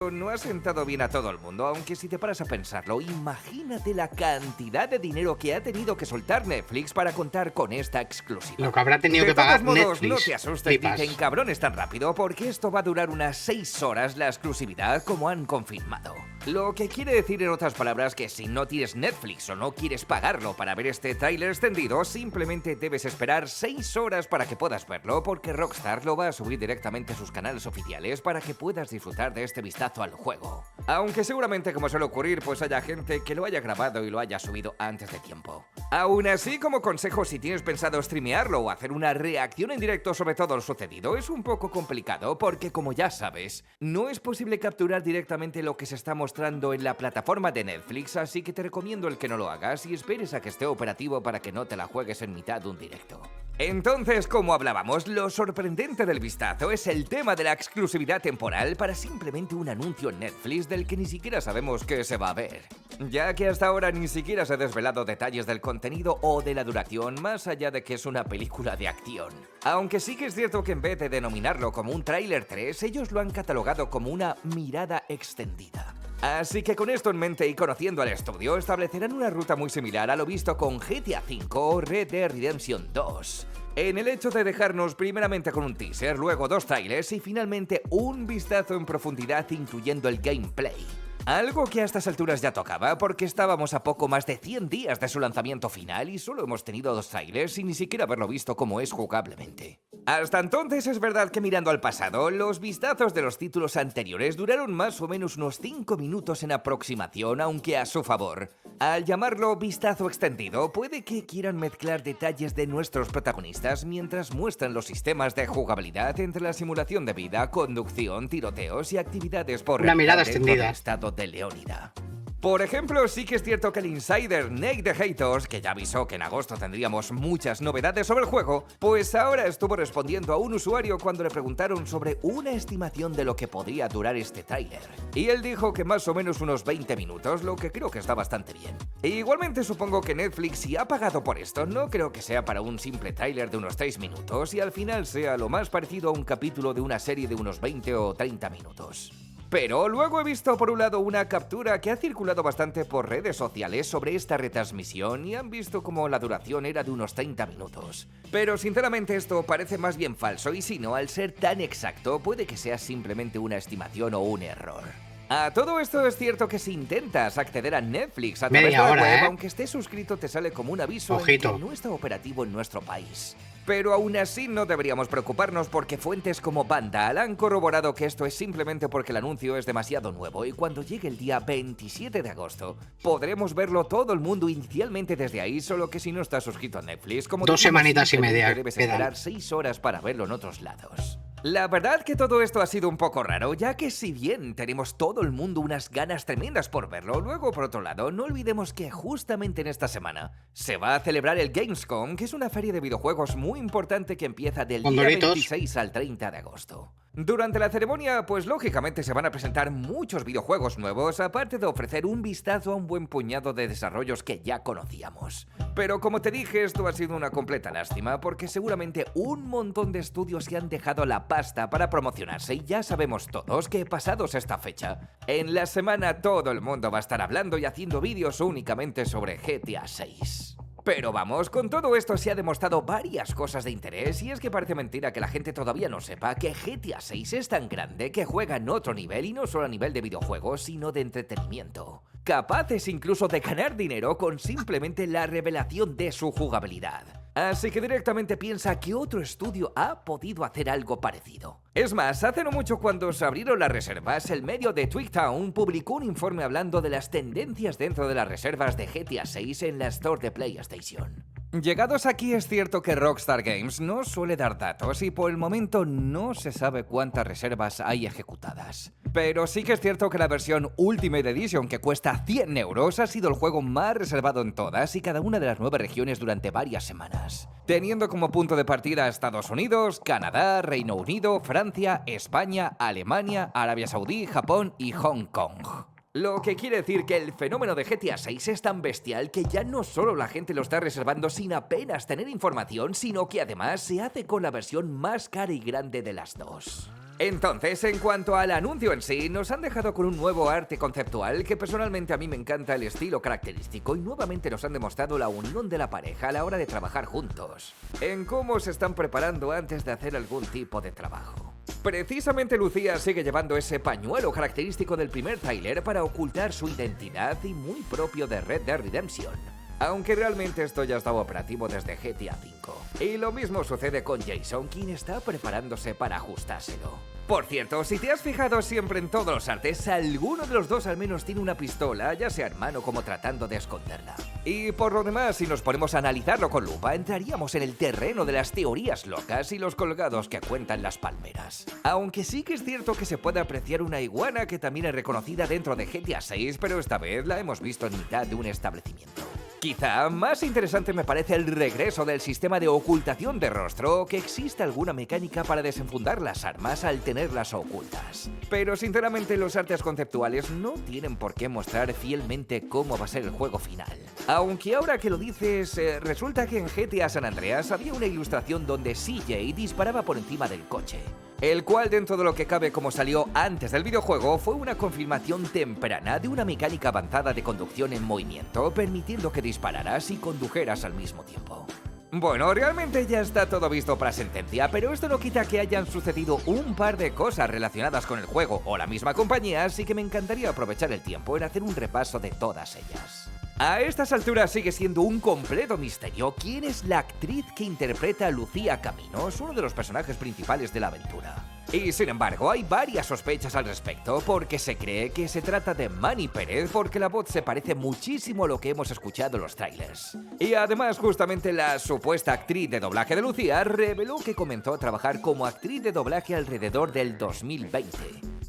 No ha sentado bien a todo el mundo, aunque si te paras a pensarlo, imagínate la cantidad de dinero que ha tenido que soltar Netflix para contar con esta exclusiva. lo que habrá tenido De que pagar todos modos, Netflix. no te asustes, flipas. dicen cabrones tan rápido, porque esto va a durar unas 6 horas la exclusividad, como han confirmado. Lo que quiere decir, en otras palabras, que si no tienes Netflix o no quieres pagarlo para ver este tráiler extendido, simplemente debes esperar 6 horas para que puedas verlo, porque Rockstar lo va a subir directamente a sus canales oficiales para que puedas disfrutar de este vistazo al juego. Aunque seguramente, como suele ocurrir, pues haya gente que lo haya grabado y lo haya subido antes de tiempo. Aún así, como consejo, si tienes pensado streamearlo o hacer una reacción en directo sobre todo lo sucedido, es un poco complicado porque, como ya sabes, no es posible capturar directamente lo que se está mostrando en la plataforma de Netflix, así que te recomiendo el que no lo hagas y esperes a que esté operativo para que no te la juegues en mitad de un directo. Entonces, como hablábamos, lo sorprendente del vistazo es el tema de la exclusividad temporal para simplemente un anuncio en Netflix del que ni siquiera sabemos qué se va a ver, ya que hasta ahora ni siquiera se han desvelado detalles del contenido o de la duración, más allá de que es una película de acción. Aunque sí que es cierto que en vez de denominarlo como un tráiler 3, ellos lo han catalogado como una mirada extendida. Así que con esto en mente y conociendo al estudio, establecerán una ruta muy similar a lo visto con GTA V o Red Dead Redemption 2. En el hecho de dejarnos primeramente con un teaser, luego 2 trailers y finalmente un vistazo en profundidad incluyendo el gameplay. Algo que a estas alturas ya tocaba porque estábamos a poco más de 100 días de su lanzamiento final y solo hemos tenido 2 trailers sin ni siquiera haberlo visto como es jugablemente. Hasta entonces es verdad que mirando al pasado, los vistazos de los títulos anteriores duraron más o menos unos 5 minutos en aproximación, aunque a su favor. Al llamarlo vistazo extendido, puede que quieran mezclar detalles de nuestros protagonistas mientras muestran los sistemas de jugabilidad entre la simulación de vida, conducción, tiroteos y actividades por Una mirada realizar dentro extendida. del estado de Leónida. Por ejemplo, sí que es cierto que el insider Nate the Haters, que ya avisó que en agosto tendríamos muchas novedades sobre el juego, pues ahora estuvo respondiendo a un usuario cuando le preguntaron sobre una estimación de lo que podría durar este tráiler. Y él dijo que más o menos unos 20 minutos, lo que creo que está bastante bien. E igualmente supongo que Netflix, si ha pagado por esto, no creo que sea para un simple tráiler de unos 3 minutos y al final sea lo más parecido a un capítulo de una serie de unos 20 o 30 minutos. Pero luego he visto por un lado una captura que ha circulado bastante por redes sociales sobre esta retransmisión y han visto como la duración era de unos 30 minutos. Pero sinceramente esto parece más bien falso y si no, al ser tan exacto, puede que sea simplemente una estimación o un error. A todo esto es cierto que si intentas acceder a Netflix a través de la web, aunque estés suscrito te sale como un aviso en que no está operativo en nuestro país. Pero aún así no deberíamos preocuparnos porque fuentes como Vandal han corroborado que esto es simplemente porque el anuncio es demasiado nuevo y cuando llegue el día 27 de agosto podremos verlo todo el mundo inicialmente desde ahí, solo que si no estás suscrito a Netflix, como 2 semanitas y media debes esperar 6 horas para verlo en otros lados. La verdad que todo esto ha sido un poco raro, ya que si bien tenemos todo el mundo unas ganas tremendas por verlo, luego por otro lado no olvidemos que justamente en esta semana se va a celebrar el Gamescom, que es una feria de videojuegos muy importante que empieza del día 26 al 30 de agosto. Durante la ceremonia, pues lógicamente se van a presentar muchos videojuegos nuevos, aparte de ofrecer un vistazo a un buen puñado de desarrollos que ya conocíamos. Pero como te dije, esto ha sido una completa lástima, porque seguramente un montón de estudios se han dejado la pasta para promocionarse y ya sabemos todos que pasados esta fecha, en la semana todo el mundo va a estar hablando y haciendo vídeos únicamente sobre GTA 6. Pero vamos, con todo esto se ha demostrado varias cosas de interés y es que parece mentira que la gente todavía no sepa que GTA 6 es tan grande que juega en otro nivel y no solo a nivel de videojuegos, sino de entretenimiento. Capaces incluso de ganar dinero con simplemente la revelación de su jugabilidad. Así que directamente piensa que otro estudio ha podido hacer algo parecido. Es más, hace no mucho cuando se abrieron las reservas, el medio de TwigTown publicó un informe hablando de las tendencias dentro de las reservas de GTA 6 en la Store de PlayStation. Llegados aquí es cierto que Rockstar Games no suele dar datos y por el momento no se sabe cuántas reservas hay ejecutadas. Pero sí que es cierto que la versión Ultimate Edition, que cuesta 100 euros, ha sido el juego más reservado en todas y cada una de las 9 regiones durante varias semanas, teniendo como punto de partida a Estados Unidos, Canadá, Reino Unido, Francia, España, Alemania, Arabia Saudí, Japón y Hong Kong. Lo que quiere decir que el fenómeno de GTA 6 es tan bestial que ya no solo la gente lo está reservando sin apenas tener información, sino que además se hace con la versión más cara y grande de las dos. Entonces, en cuanto al anuncio en sí, nos han dejado con un nuevo arte conceptual que personalmente a mí me encanta el estilo característico y nuevamente nos han demostrado la unión de la pareja a la hora de trabajar juntos, en cómo se están preparando antes de hacer algún tipo de trabajo. Precisamente Lucía sigue llevando ese pañuelo característico del primer tráiler para ocultar su identidad y muy propio de Red Dead Redemption. Aunque realmente esto ya estaba operativo desde GTA V. Y lo mismo sucede con Jason, quien está preparándose para ajustárselo. Por cierto, si te has fijado siempre en todos los artes, alguno de los dos al menos tiene una pistola, ya sea en mano como tratando de esconderla. Y por lo demás, si nos ponemos a analizarlo con lupa, entraríamos en el terreno de las teorías locas y los colgados que cuentan las palmeras. Aunque sí que es cierto que se puede apreciar una iguana que también es reconocida dentro de GTA 6, pero esta vez la hemos visto en mitad de un establecimiento. Quizá más interesante me parece el regreso del sistema de ocultación de rostro, que existe alguna mecánica para desenfundar las armas al tenerlas ocultas. Pero sinceramente los artes conceptuales no tienen por qué mostrar fielmente cómo va a ser el juego final. Aunque ahora que lo dices, resulta que en GTA San Andreas había una ilustración donde CJ disparaba por encima del coche, el cual dentro de lo que cabe como salió antes del videojuego fue una confirmación temprana de una mecánica avanzada de conducción en movimiento, permitiendo que dispararas y condujeras al mismo tiempo. Bueno, realmente ya está todo visto para sentencia, pero esto no quita que hayan sucedido un par de cosas relacionadas con el juego o la misma compañía, así que me encantaría aprovechar el tiempo en hacer un repaso de todas ellas. A estas alturas sigue siendo un completo misterio quién es la actriz que interpreta a Lucía Caminos, uno de los personajes principales de la aventura. Y sin embargo, hay varias sospechas al respecto, porque se cree que se trata de Manny Pérez porque la voz se parece muchísimo a lo que hemos escuchado en los trailers. Y además, justamente la supuesta actriz de doblaje de Lucía reveló que comenzó a trabajar como actriz de doblaje alrededor del 2020.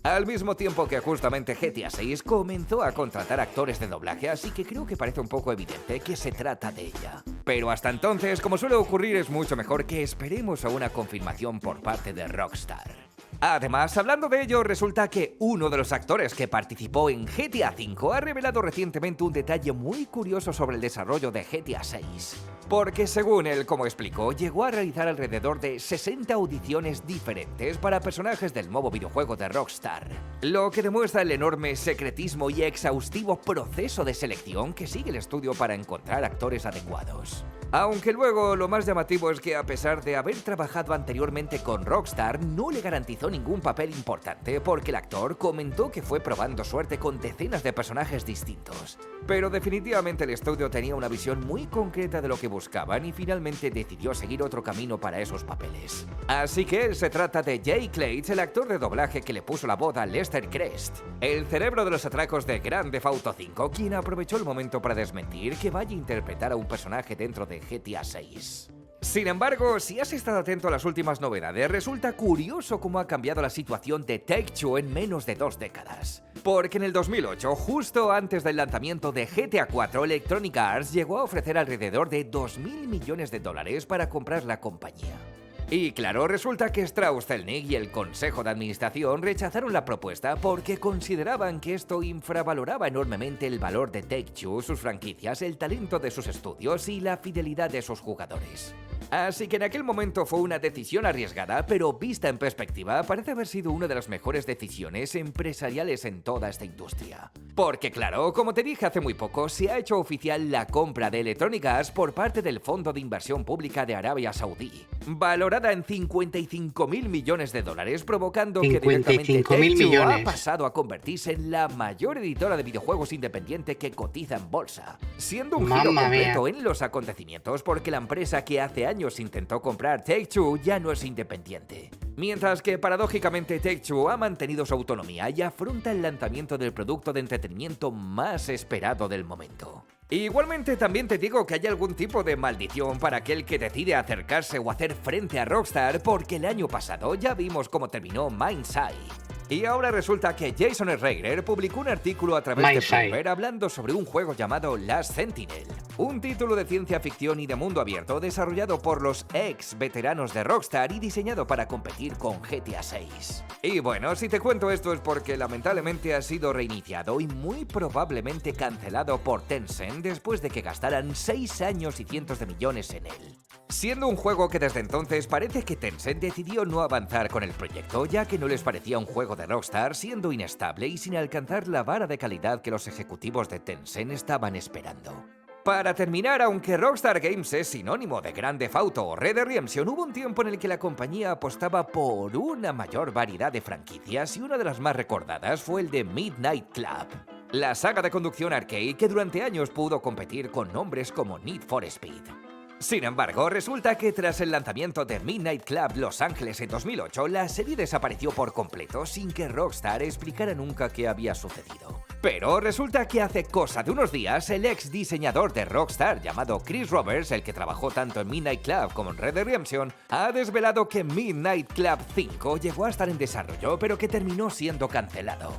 Al mismo tiempo que justamente GTA 6 comenzó a contratar actores de doblaje, así que creo que parece un poco evidente que se trata de ella. Pero hasta entonces, como suele ocurrir, es mucho mejor que esperemos a una confirmación por parte de Rockstar. Además, hablando de ello, resulta que uno de los actores que participó en GTA V ha revelado recientemente un detalle muy curioso sobre el desarrollo de GTA 6. Porque según él, como explicó, llegó a realizar alrededor de 60 audiciones diferentes para personajes del nuevo videojuego de Rockstar, lo que demuestra el enorme secretismo y exhaustivo proceso de selección que sigue el estudio para encontrar actores adecuados. Aunque luego lo más llamativo es que a pesar de haber trabajado anteriormente con Rockstar, no le garantizó ningún papel importante porque el actor comentó que fue probando suerte con decenas de personajes distintos. Pero definitivamente el estudio tenía una visión muy concreta de lo que buscaban y finalmente decidió seguir otro camino para esos papeles. Así que se trata de Jay Clates, el actor de doblaje que le puso la voz a Lester Crest, el cerebro de los atracos de Grand Theft Auto V, quien aprovechó el momento para desmentir que vaya a interpretar a un personaje dentro de GTA 6. Sin embargo, si has estado atento a las últimas novedades, resulta curioso cómo ha cambiado la situación de Take-Two en menos de 2 décadas. Porque en el 2008, justo antes del lanzamiento de GTA 4, Electronic Arts llegó a ofrecer alrededor de $2.000 millones para comprar la compañía. Y claro, resulta que Strauss-Zelnick y el Consejo de Administración rechazaron la propuesta porque consideraban que esto infravaloraba enormemente el valor de Take-Two, sus franquicias, el talento de sus estudios y la fidelidad de sus jugadores. Así que en aquel momento fue una decisión arriesgada, pero vista en perspectiva, parece haber sido una de las mejores decisiones empresariales en toda esta industria. Porque claro, como te dije hace muy poco, se ha hecho oficial la compra de Electronic Arts por parte del Fondo de Inversión Pública de Arabia Saudí, valorada en $55.000 millones, provocando que directamente Take-Two ha pasado a convertirse en la mayor editora de videojuegos independiente que cotiza en bolsa, siendo un giro completo en los acontecimientos porque la empresa que hace años intentó comprar Take-Two ya no es independiente. Mientras que paradójicamente Take-Two ha mantenido su autonomía y afronta el lanzamiento del producto de entretenimiento más esperado del momento. Igualmente también te digo que hay algún tipo de maldición para aquel que decide acercarse o hacer frente a Rockstar, porque el año pasado ya vimos cómo terminó Mind's Eye. Y ahora resulta que Jason Schreier publicó un artículo a través de Mindside. Bloomberg hablando sobre un juego llamado Last Sentinel, un título de ciencia ficción y de mundo abierto desarrollado por los ex veteranos de Rockstar y diseñado para competir con GTA 6. Y bueno, si te cuento esto es porque lamentablemente ha sido reiniciado y muy probablemente cancelado por Tencent después de que gastaran 6 años y cientos de millones en él. Siendo un juego que desde entonces parece que Tencent decidió no avanzar con el proyecto, ya que no les parecía un juego de Rockstar, siendo inestable y sin alcanzar la vara de calidad que los ejecutivos de Tencent estaban esperando. Para terminar, aunque Rockstar Games es sinónimo de Grand Theft Auto o Red Dead Redemption, hubo un tiempo en el que la compañía apostaba por una mayor variedad de franquicias y una de las más recordadas fue el de Midnight Club, la saga de conducción arcade que durante años pudo competir con nombres como Need for Speed. Sin embargo, resulta que tras el lanzamiento de Midnight Club Los Ángeles en 2008, la serie desapareció por completo sin que Rockstar explicara nunca qué había sucedido. Pero resulta que hace cosa de unos días, el ex diseñador de Rockstar llamado Chris Roberts, el que trabajó tanto en Midnight Club como en Red Dead Redemption, ha desvelado que Midnight Club 5 llegó a estar en desarrollo, pero que terminó siendo cancelado.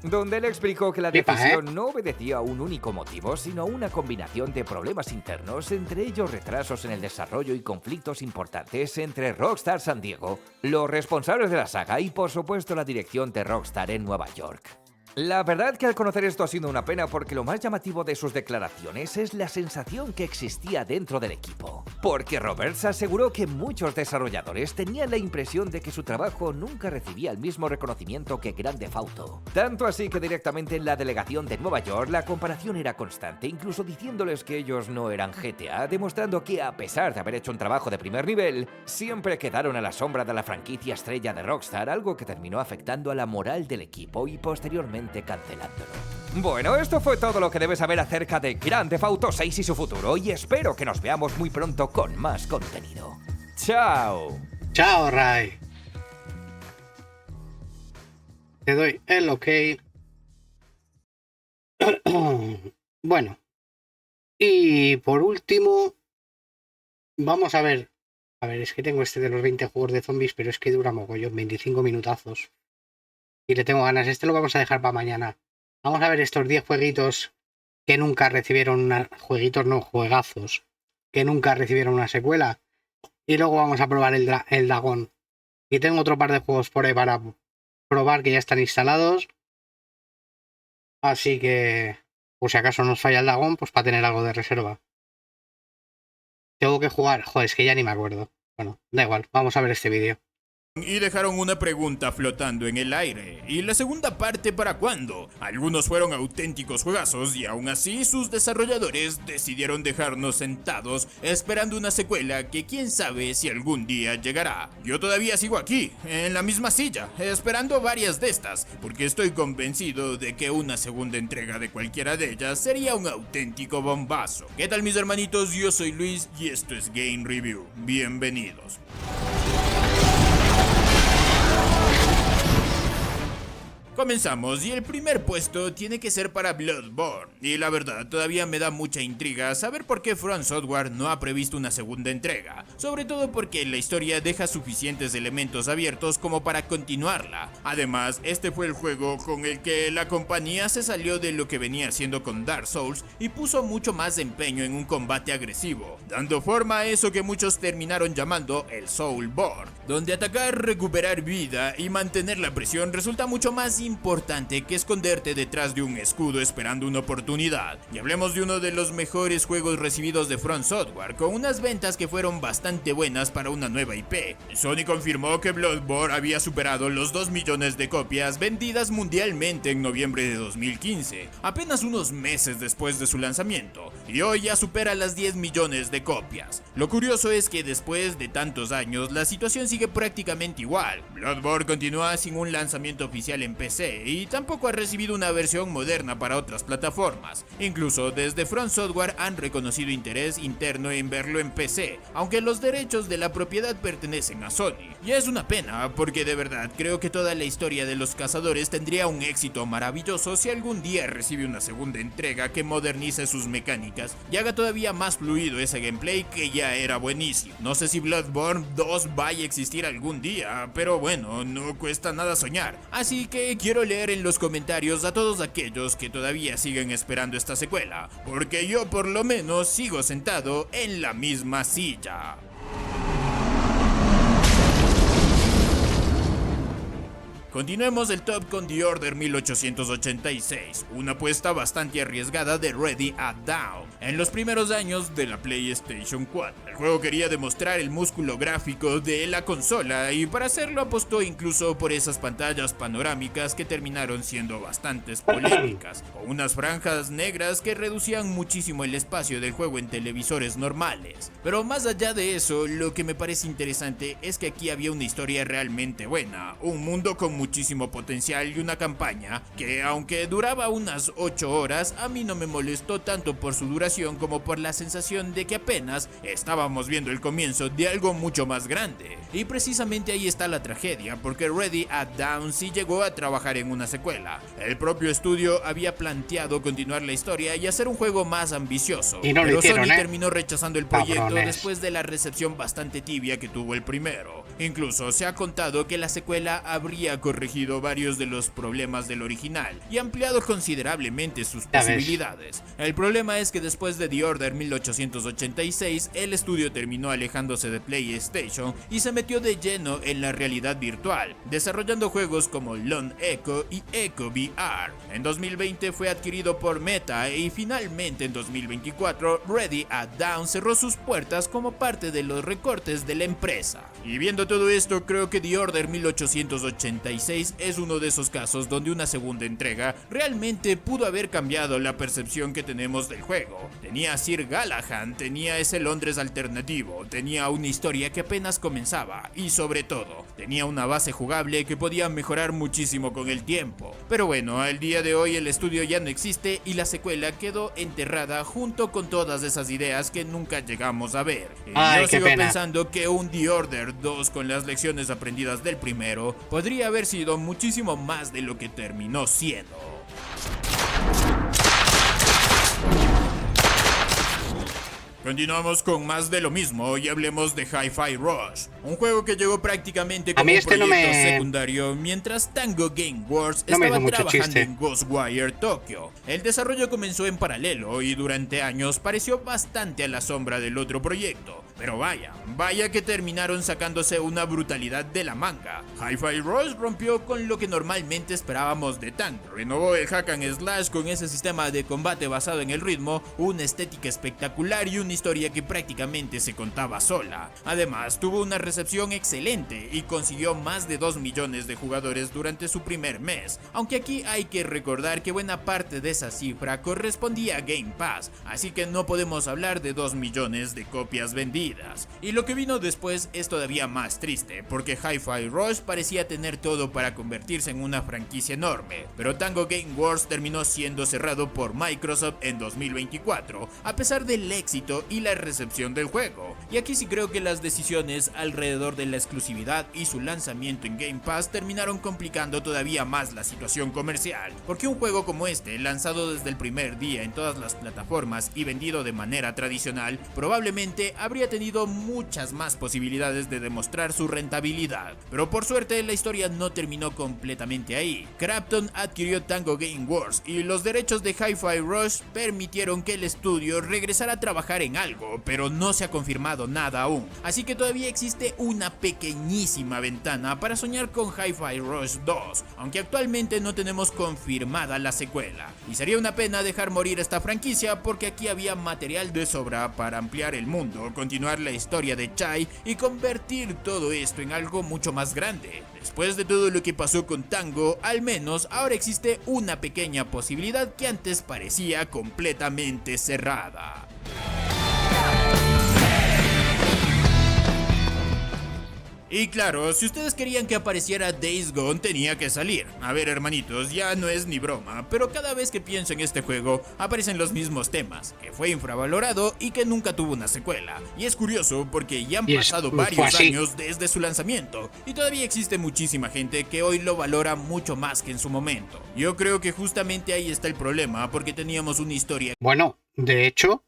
Donde él explicó que la decisión no obedecía a un único motivo, sino a una combinación de problemas internos, entre ellos retrasos en el desarrollo y conflictos importantes entre Rockstar San Diego, los responsables de la saga y por supuesto la dirección de Rockstar en Nueva York. La verdad que al conocer esto ha sido una pena porque lo más llamativo de sus declaraciones es la sensación que existía dentro del equipo. Porque Roberts aseguró que muchos desarrolladores tenían la impresión de que su trabajo nunca recibía el mismo reconocimiento que Grand Theft Auto. Tanto así que directamente en la delegación de Nueva York la comparación era constante, incluso diciéndoles que ellos no eran GTA, demostrando que a pesar de haber hecho un trabajo de primer nivel, siempre quedaron a la sombra de la franquicia estrella de Rockstar, algo que terminó afectando a la moral del equipo y posteriormente cancelándolo. Bueno, esto fue todo lo que debes saber acerca de Grand Theft Auto 6 y su futuro, y espero que nos veamos muy pronto con más contenido. ¡Chao! Chao, Ray. Te doy el ok. Bueno. Y por último, vamos a ver. A ver, es que tengo este de los 20 juegos de zombies, pero es que dura mogollón, 25 minutazos. Y le tengo ganas. Este lo vamos a dejar para mañana. Vamos a ver estos 10 jueguitos que nunca recibieron una... Jueguitos no, juegazos. Que nunca recibieron una secuela. Y luego vamos a probar el Dagon. Y tengo otro par de juegos por ahí para probar que ya están instalados. Así que, por si acaso nos falla el Dagon, pues para tener algo de reserva. Tengo que jugar. Joder, es que ya ni me acuerdo. Bueno, da igual. Vamos a ver este vídeo. Y dejaron una pregunta flotando en el aire. ¿Y la segunda parte para cuándo? Algunos fueron auténticos juegazos y aún así sus desarrolladores decidieron dejarnos sentados esperando una secuela que quién sabe si algún día llegará. Yo todavía sigo aquí, en la misma silla, esperando varias de estas, porque estoy convencido de que una segunda entrega de cualquiera de ellas sería un auténtico bombazo. ¿Qué tal mis hermanitos? Yo soy Luis y esto es Game Review. Bienvenidos. Comenzamos y el primer puesto tiene que ser para Bloodborne, y la verdad todavía me da mucha intriga saber por qué From Software no ha previsto una segunda entrega, sobre todo porque la historia deja suficientes elementos abiertos como para continuarla. Además, este fue el juego con el que la compañía se salió de lo que venía haciendo con Dark Souls y puso mucho más empeño en un combate agresivo, dando forma a eso que muchos terminaron llamando el Soulborne, donde atacar, recuperar vida y mantener la presión resulta mucho más importante que esconderte detrás de un escudo esperando una oportunidad. Y hablemos de uno de los mejores juegos recibidos de From Software, con unas ventas que fueron bastante buenas para una nueva IP. Sony confirmó que Bloodborne había superado los 2 millones de copias vendidas mundialmente en noviembre de 2015, apenas unos meses después de su lanzamiento, y hoy ya supera las 10 millones de copias. Lo curioso es que después de tantos años la situación sigue prácticamente igual. Bloodborne continúa sin un lanzamiento oficial en PC y tampoco ha recibido una versión moderna para otras plataformas. Incluso desde From Software han reconocido interés interno en verlo en PC, aunque los derechos de la propiedad pertenecen a Sony. Y es una pena, porque de verdad creo que toda la historia de los cazadores tendría un éxito maravilloso si algún día recibe una segunda entrega que modernice sus mecánicas y haga todavía más fluido ese gameplay que ya era buenísimo. No sé si Bloodborne 2 vaya a existir algún día, pero bueno, no cuesta nada soñar. Así que quiero leer en los comentarios a todos aquellos que todavía siguen esperando esta secuela, porque yo por lo menos sigo sentado en la misma silla. Continuemos el top con The Order 1886, una apuesta bastante arriesgada de Ready at Dawn en los primeros años de la PlayStation 4. El juego quería demostrar el músculo gráfico de la consola y para hacerlo apostó incluso por esas pantallas panorámicas que terminaron siendo bastantes polémicas, o unas franjas negras que reducían muchísimo el espacio del juego en televisores normales. Pero más allá de eso, lo que me parece interesante es que aquí había una historia realmente buena, un mundo con muchísimo potencial y una campaña que, aunque duraba unas 8 horas, a mí no me molestó tanto por su duración como por la sensación de que apenas estábamos viendo el comienzo de algo mucho más grande. Y precisamente ahí está la tragedia, porque Ready at Dawn sí llegó a trabajar en una secuela. El propio estudio había planteado continuar la historia y hacer un juego más ambicioso, y no pero lo hicieron, Sony terminó rechazando el proyecto Cabrones. después de la recepción bastante tibia que tuvo el primero. Incluso se ha contado que la secuela habría corregido varios de los problemas del original y ampliado considerablemente sus posibilidades. El problema es que después de The Order 1886, el estudio terminó alejándose de PlayStation y se metió de lleno en la realidad virtual, desarrollando juegos como Lone Echo y Echo VR. En 2020 fue adquirido por Meta y finalmente en 2024 Ready at Dawn cerró sus puertas como parte de los recortes de la empresa. Y viendo todo esto, creo que The Order 1886 es uno de esos casos donde una segunda entrega realmente pudo haber cambiado la percepción que tenemos del juego. Tenía a Sir Galahad, tenía ese Londres alternativo, tenía una historia que apenas comenzaba y sobre todo, tenía una base jugable que podía mejorar muchísimo con el tiempo. Pero bueno, al día de hoy el estudio ya no existe y la secuela quedó enterrada junto con todas esas ideas que nunca llegamos a ver. Y yo sigo pensando que un The Order 2 con las lecciones aprendidas del primero podría haber sido muchísimo más de lo que terminó siendo. Continuamos con más de lo mismo y hablemos de Hi-Fi Rush, un juego que llegó prácticamente como un proyecto secundario mientras Tango Gameworks estaba trabajando en Ghostwire Tokyo. El desarrollo comenzó en paralelo y durante años pareció bastante a la sombra del otro proyecto. Pero vaya que terminaron sacándose una brutalidad de la manga. Hi-Fi Rush rompió con lo que normalmente esperábamos de Tango. Renovó el hack and slash con ese sistema de combate basado en el ritmo, una estética espectacular y una historia que prácticamente se contaba sola. Además, tuvo una recepción excelente y consiguió más de 2 millones de jugadores durante su primer mes. Aunque aquí hay que recordar que buena parte de esa cifra correspondía a Game Pass, así que no podemos hablar de 2 millones de copias vendidas. Y lo que vino después es todavía más triste, porque Hi-Fi Rush parecía tener todo para convertirse en una franquicia enorme, pero Tango Gameworks terminó siendo cerrado por Microsoft en 2024, a pesar del éxito y la recepción del juego. Y aquí sí creo que las decisiones alrededor de la exclusividad y su lanzamiento en Game Pass terminaron complicando todavía más la situación comercial, porque un juego como este, lanzado desde el primer día en todas las plataformas y vendido de manera tradicional, probablemente habría tenido muchas más posibilidades de demostrar su rentabilidad. Pero por suerte la historia no terminó completamente ahí. Krafton adquirió Tango Gameworks y los derechos de Hi-Fi Rush permitieron que el estudio regresara a trabajar en algo, pero no se ha confirmado nada aún. Así que todavía existe una pequeñísima ventana para soñar con Hi-Fi Rush 2, aunque actualmente no tenemos confirmada la secuela. Y sería una pena dejar morir esta franquicia porque aquí había material de sobra para ampliar el mundo, continuar la historia de Chai y convertir todo esto en algo mucho más grande. Después de todo lo que pasó con Tango, al menos ahora existe una pequeña posibilidad que antes parecía completamente cerrada. Y claro, si ustedes querían que apareciera Days Gone tenía que salir. A ver hermanitos, ya no es ni broma, pero cada vez que pienso en este juego aparecen los mismos temas, que fue infravalorado y que nunca tuvo una secuela. Y es curioso porque ya han pasado varios años desde su lanzamiento y todavía existe muchísima gente que hoy lo valora mucho más que en su momento. Yo creo que justamente ahí está el problema, porque teníamos una historia. Bueno, de hecho,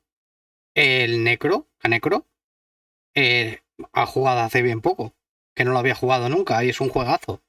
el Necro ha jugado hace bien poco, que no lo había jugado nunca y es un juegazo.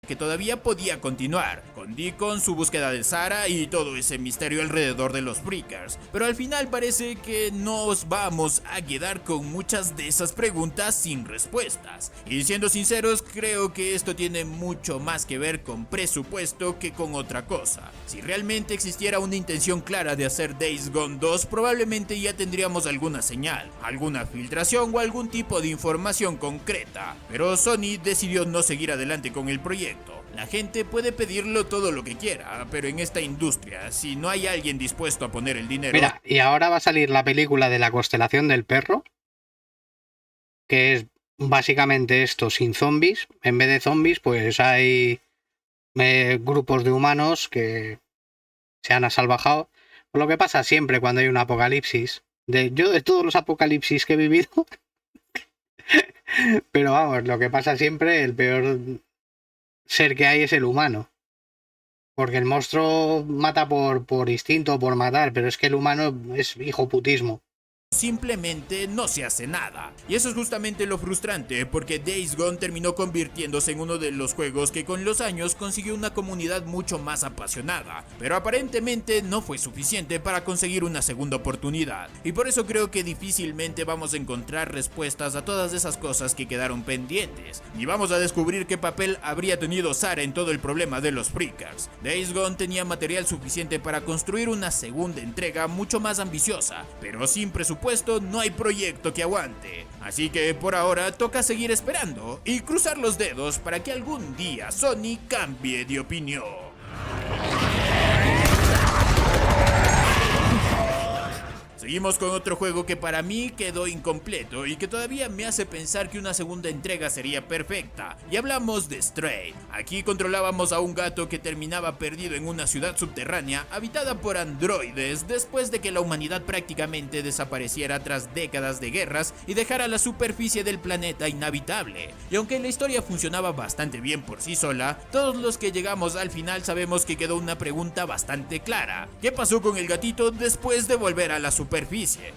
Que todavía podía continuar, con Deacon, su búsqueda de Sarah y todo ese misterio alrededor de los Freakers, pero al final parece que nos vamos a quedar con muchas de esas preguntas sin respuestas. Y siendo sinceros, creo que esto tiene mucho más que ver con presupuesto que con otra cosa. Si realmente existiera una intención clara de hacer Days Gone 2, probablemente ya tendríamos alguna señal, alguna filtración o algún tipo de información concreta, pero Sony decidió no seguir adelante con el proyecto. La gente puede pedirlo todo lo que quiera, pero en esta industria, si no hay alguien dispuesto a poner el dinero... Mira, y ahora va a salir la película de la constelación del perro, que es básicamente esto sin zombies. En vez de zombies, pues hay grupos de humanos que se han asalvajado. Lo que pasa siempre cuando hay un apocalipsis. Yo de todos los apocalipsis que he vivido... pero vamos, lo que pasa siempre, el peor ser que hay es el humano. Porque el monstruo mata por instinto, por matar, pero es que el humano es hijoputismo. Simplemente no se hace nada. Y eso es justamente lo frustrante, porque Days Gone terminó convirtiéndose en uno de los juegos que con los años consiguió una comunidad mucho más apasionada, pero aparentemente no fue suficiente para conseguir una segunda oportunidad. Y por eso creo que difícilmente vamos a encontrar respuestas a todas esas cosas que quedaron pendientes, ni vamos a descubrir qué papel habría tenido Sarah en todo el problema de los Freakers. Days Gone tenía material suficiente para construir una segunda entrega mucho más ambiciosa, pero sin presupuesto no hay proyecto que aguante. Así que por ahora toca seguir esperando y cruzar los dedos para que algún día Sony cambie de opinión. Seguimos con otro juego que para mí quedó incompleto y que todavía me hace pensar que una segunda entrega sería perfecta, y hablamos de Stray. Aquí controlábamos a un gato que terminaba perdido en una ciudad subterránea habitada por androides después de que la humanidad prácticamente desapareciera tras décadas de guerras y dejara la superficie del planeta inhabitable. Y aunque la historia funcionaba bastante bien por sí sola, todos los que llegamos al final sabemos que quedó una pregunta bastante clara: ¿qué pasó con el gatito después de volver a la superficie?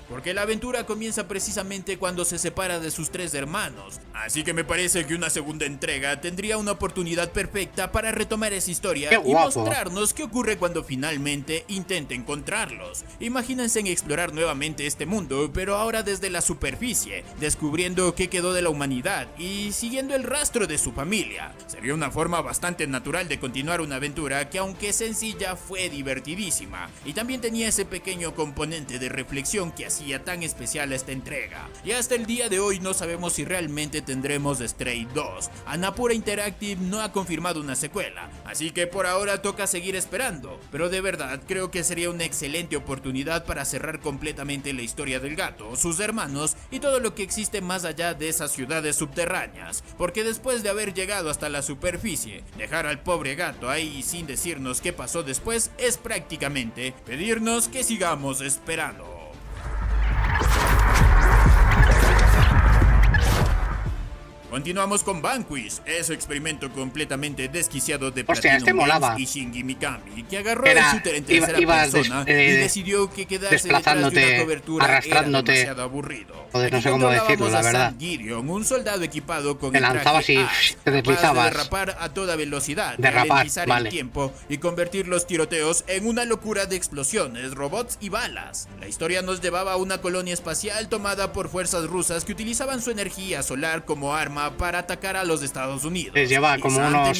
Porque la aventura comienza precisamente cuando se separa de sus tres hermanos, así que me parece que una segunda entrega tendría una oportunidad perfecta para retomar esa historia y mostrarnos qué ocurre cuando finalmente intente encontrarlos. Imagínense en explorar nuevamente este mundo, pero ahora desde la superficie, descubriendo qué quedó de la humanidad y siguiendo el rastro de su familia. Sería una forma bastante natural de continuar una aventura que, aunque sencilla, fue divertidísima y también tenía ese pequeño componente de reflexión que hacía tan especial esta entrega. Y hasta el día de hoy no sabemos si realmente tendremos Stray 2. Annapurna Interactive no ha confirmado una secuela, así que por ahora toca seguir esperando, pero de verdad creo que sería una excelente oportunidad para cerrar completamente la historia del gato, sus hermanos y todo lo que existe más allá de esas ciudades subterráneas, porque después de haber llegado hasta la superficie, dejar al pobre gato ahí sin decirnos qué pasó después es prácticamente pedirnos que sigamos esperando. Continuamos con Vanquish, ese experimento completamente desquiciado de Platinum Games y Shinji Mikami, que agarró el shooter en tercera persona y decidió que quedarse detrás de una cobertura era demasiado aburrido. Joder, no sé cómo decirlo, la verdad. Gideon, un soldado equipado con te lanzabas y te deslizabas. De derrapar a toda velocidad, ralentizar el tiempo y convertir los tiroteos en una locura de explosiones, robots y balas. La historia nos llevaba a una colonia espacial tomada por fuerzas rusas que utilizaban su energía solar como arma para atacar a los Estados Unidos. Les lleva como unos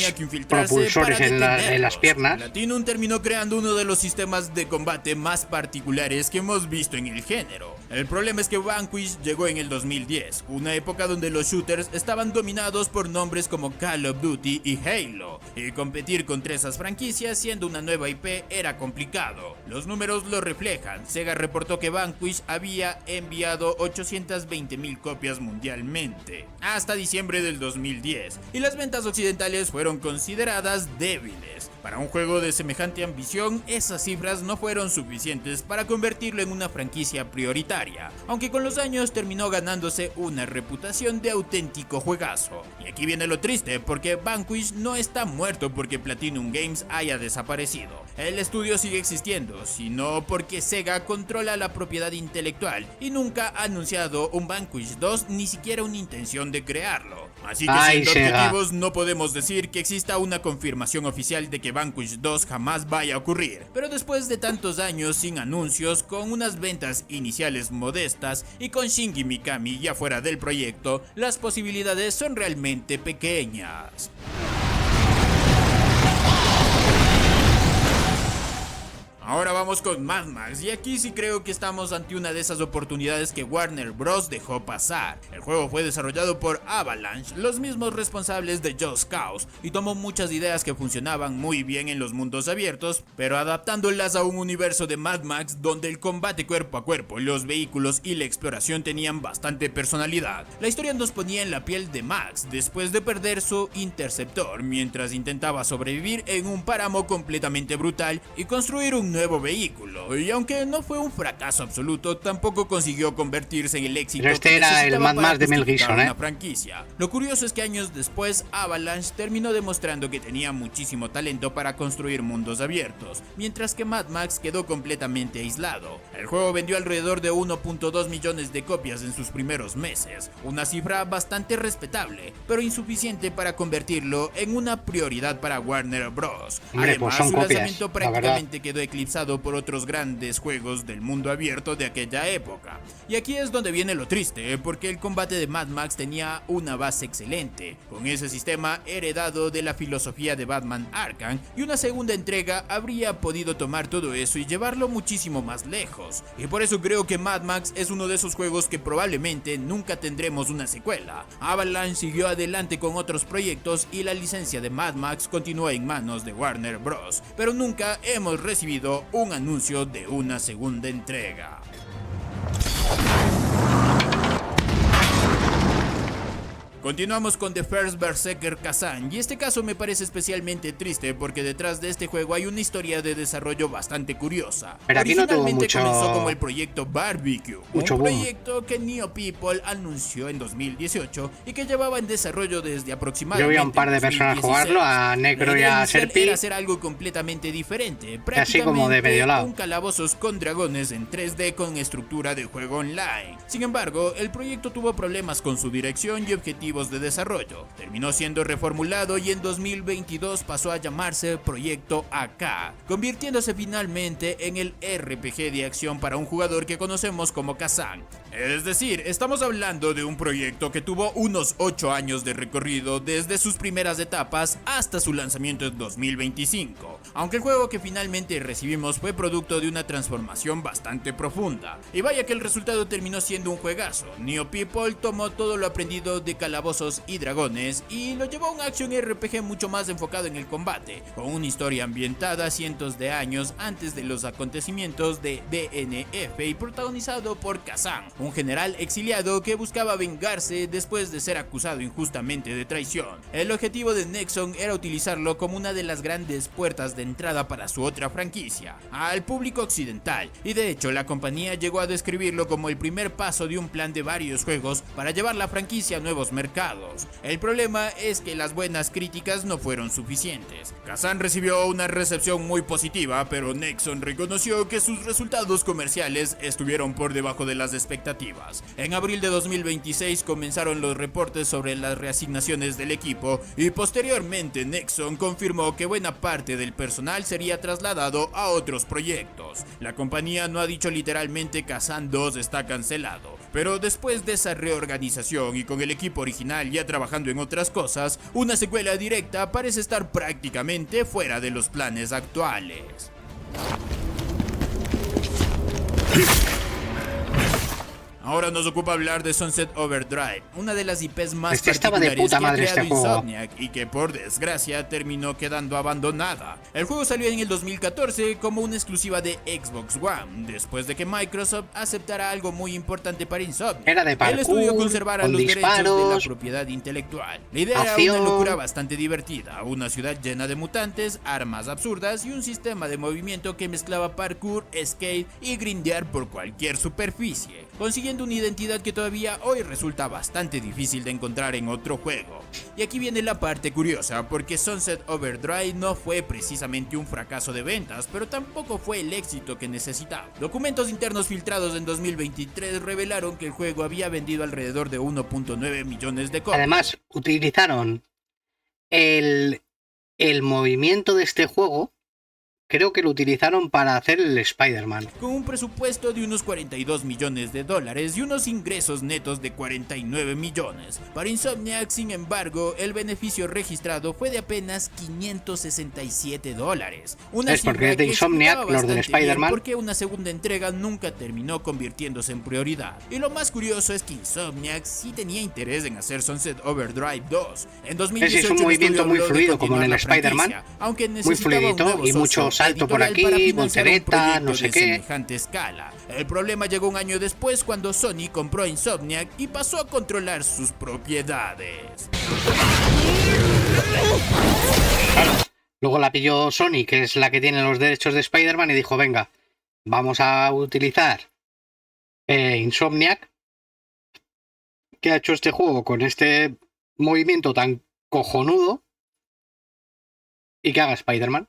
propulsores en las piernas. Platinum terminó creando uno de los sistemas de combate más particulares que hemos visto en el género. El problema es que Vanquish llegó en el 2010, una época donde los shooters estaban dominados por nombres como Call of Duty y Halo, y competir contra esas franquicias siendo una nueva IP era complicado. Los números lo reflejan. Sega reportó que Vanquish había enviado 820,000 copias mundialmente hasta diciembre del 2010, y las ventas occidentales fueron consideradas débiles. Para un juego de semejante ambición, esas cifras no fueron suficientes para convertirlo en una franquicia prioritaria, aunque con los años terminó ganándose una reputación de auténtico juegazo. Y aquí viene lo triste, porque Vanquish no está muerto porque Platinum Games haya desaparecido. El estudio sigue existiendo, sino porque Sega controla la propiedad intelectual y nunca ha anunciado un Vanquish 2, ni siquiera una intención de crearlo. Así que siendo objetivos, no podemos decir que exista una confirmación oficial de que Vanquish 2 jamás vaya a ocurrir, pero después de tantos años sin anuncios, con unas ventas iniciales modestas y con Shinji Mikami ya fuera del proyecto, las posibilidades son realmente pequeñas. Ahora vamos con Mad Max, y aquí sí creo que estamos ante una de esas oportunidades que Warner Bros. Dejó pasar. El juego fue desarrollado por Avalanche, los mismos responsables de Just Cause, y tomó muchas ideas que funcionaban muy bien en los mundos abiertos, pero adaptándolas a un universo de Mad Max donde el combate cuerpo a cuerpo, los vehículos y la exploración tenían bastante personalidad. La historia nos ponía en la piel de Max después de perder su interceptor, mientras intentaba sobrevivir en un páramo completamente brutal y construir un nuevo vehículo, y aunque no fue un fracaso absoluto, tampoco consiguió convertirse en el éxito pero este que era el necesitaba Mad Max de Mel justificar Gibson, una franquicia. Lo curioso es que años después Avalanche terminó demostrando que tenía muchísimo talento para construir mundos abiertos, mientras que Mad Max quedó completamente aislado. El juego vendió alrededor de 1.2 millones de copias en sus primeros meses, una cifra bastante respetable, pero insuficiente para convertirlo en una prioridad para Warner Bros. Hombre, Además, pues son su copias, lanzamiento prácticamente quedó eclipsado por otros grandes juegos del mundo abierto de aquella época. Y aquí es donde viene lo triste, porque el combate de Mad Max tenía una base excelente, con ese sistema heredado de la filosofía de Batman Arkham, y una segunda entrega habría podido tomar todo eso y llevarlo muchísimo más lejos. Y por eso creo que Mad Max es uno de esos juegos que probablemente nunca tendremos una secuela. Avalanche siguió adelante con otros proyectos y la licencia de Mad Max continuó en manos de Warner Bros., pero nunca hemos recibido un anuncio de una segunda entrega. Continuamos con The First Berserker Kazan, y este caso me parece especialmente triste porque detrás de este juego hay una historia de desarrollo bastante curiosa. Pero aquí no tuvo Originalmente mucho... comenzó como el proyecto Barbecue, mucho un boom. proyecto que Neo People anunció en 2018 y que llevaba en desarrollo desde aproximadamente Yo vi a un par de personas 2016. jugarlo, a Necro y La idea a inicial Serpi, era hacer algo completamente diferente, así como de medio lado. un calabozos con dragones en 3D con estructura de juego online. Sin embargo, el proyecto tuvo problemas con su dirección y objetivos de desarrollo. Terminó siendo reformulado y en 2022 pasó a llamarse Proyecto AK, convirtiéndose finalmente en el RPG de acción para un jugador que conocemos como Kazan. Es decir, estamos hablando de un proyecto que tuvo unos 8 años de recorrido desde sus primeras etapas hasta su lanzamiento en 2025, aunque el juego que finalmente recibimos fue producto de una transformación bastante profunda. Y vaya que el resultado terminó siendo un juegazo. Neo People tomó todo lo aprendido de calabozos y dragones y lo llevó a un action RPG mucho más enfocado en el combate, con una historia ambientada cientos de años antes de los acontecimientos de DNF y protagonizado por Kazan, un general exiliado que buscaba vengarse después de ser acusado injustamente de traición. El objetivo de Nexon era utilizarlo como una de las grandes puertas de entrada para su otra franquicia, al público occidental, y de hecho la compañía llegó a describirlo como el primer paso de un plan de varios juegos para llevar la franquicia a nuevos mercados. El problema es que las buenas críticas no fueron suficientes. Kazan recibió una recepción muy positiva, pero Nexon reconoció que sus resultados comerciales estuvieron por debajo de las expectativas. En abril de 2026 comenzaron los reportes sobre las reasignaciones del equipo y posteriormente Nexon confirmó que buena parte del personal sería trasladado a otros proyectos. La compañía no ha dicho literalmente Kazan 2 está cancelado, pero después de esa reorganización y con el equipo original ya trabajando en otras cosas, una secuela directa parece estar prácticamente fuera de los planes actuales. Ahora nos ocupa hablar de Sunset Overdrive, una de las IPs más Este estaba de particulares puta que ha madre creado este juego. Insomniac y que por desgracia terminó quedando abandonada. El juego salió en el 2014 como una exclusiva de Xbox One, después de que Microsoft aceptara algo muy importante para Insomniac. Era de parkour, el estudio conservara con los derechos de la disparos, propiedad intelectual. La idea era acción. una locura bastante divertida, una ciudad llena de mutantes, armas absurdas y un sistema de movimiento que mezclaba parkour, skate y grindear por cualquier superficie, consiguiendo una identidad que todavía hoy resulta bastante difícil de encontrar en otro juego. Y aquí viene la parte curiosa, porque Sunset Overdrive no fue precisamente un fracaso de ventas, pero tampoco fue el éxito que necesitaba. Documentos internos filtrados en 2023 revelaron que el juego había vendido alrededor de 1.9 millones de copias. Además, utilizaron el movimiento de este juego, creo que lo utilizaron para hacer el Spider-Man. Con un presupuesto de unos 42 millones de dólares y unos ingresos netos de 49 millones. Para Insomniac, sin embargo, el beneficio registrado fue de apenas 567 dólares. Una Es porque cifra es de que Insomniac, explicaba los del bastante bien Spider-Man. porque una segunda entrega nunca terminó convirtiéndose en prioridad. Y lo más curioso es que Insomniac sí tenía interés en hacer Sunset Overdrive 2. En 2018 es un el movimiento estudio muy habló de fluido, como en el continuar la Spider-Man. franquicia, aunque Muy necesitaba un fluidito nuevo y mucho socio salto por editorial para aquí, financiar un voltereta, proyecto no sé de qué. semejante escala. El problema llegó un año después cuando Sony compró a Insomniac y pasó a controlar sus propiedades. Luego la pilló Sony, que es la que tiene los derechos de Spider-Man, y dijo, venga, vamos a utilizar Insomniac, que ha hecho este juego con este movimiento tan cojonudo, y que haga Spider-Man.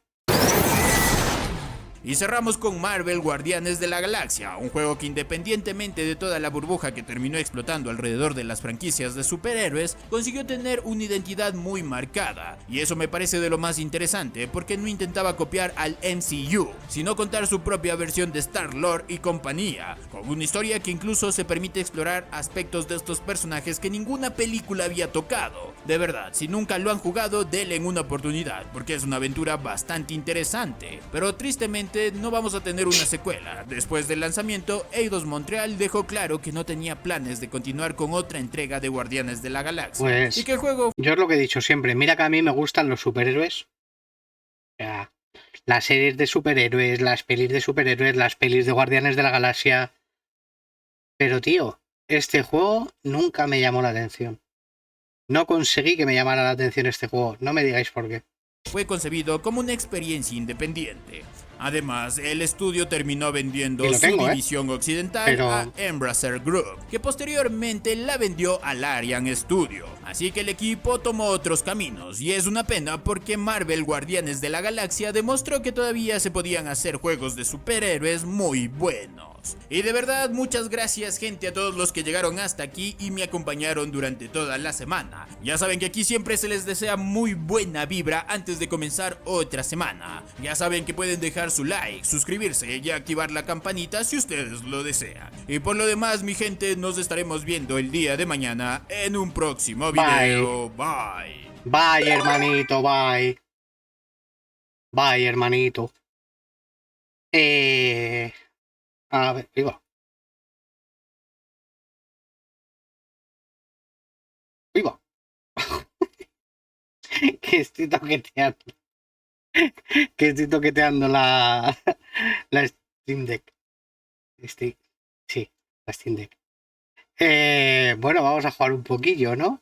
Y cerramos con Marvel Guardianes de la Galaxia, un juego que independientemente de toda la burbuja que terminó explotando alrededor de las franquicias de superhéroes, consiguió tener una identidad muy marcada. Y eso me parece de lo más interesante, porque no intentaba copiar al MCU, sino contar su propia versión de Star-Lord y compañía, con una historia que incluso se permite explorar aspectos de estos personajes que ninguna película había tocado. De verdad, si nunca lo han jugado, denle una oportunidad, porque es una aventura bastante interesante. Pero tristemente no vamos a tener una secuela. Después del lanzamiento, Eidos Montreal dejó claro que no tenía planes de continuar con otra entrega de Guardianes de la Galaxia. Pues y que el juego yo es lo que he dicho siempre, mira que a mí me gustan los superhéroes. O sea, las series de superhéroes, las pelis de superhéroes, las pelis de Guardianes de la Galaxia. Pero tío, este juego nunca me llamó la atención. No conseguí que me llamara la atención este juego. No me digáis por qué. fue concebido como una experiencia independiente. Además, el estudio terminó vendiendo Y lo su tengo, división occidental Pero- a Embracer Group, que posteriormente la vendió al Arian Studio. Así que el equipo tomó otros caminos, y es una pena porque Marvel Guardianes de la Galaxia demostró que todavía se podían hacer juegos de superhéroes muy buenos. Y de verdad, muchas gracias gente a todos los que llegaron hasta aquí y me acompañaron durante toda la semana. Ya saben que aquí siempre se les desea muy buena vibra antes de comenzar otra semana. Ya saben que pueden dejar su like, suscribirse y activar la campanita si ustedes lo desean. Y por lo demás, mi gente, nos estaremos viendo el día de mañana en un próximo video. Bye. Bye, hermanito, bye. Bye, hermanito. A ver, viva. Viva. Que estoy toqueteando. Que estoy toqueteando la Steam Deck. Sí, la Steam Deck. Bueno, vamos a jugar un poquillo, ¿no?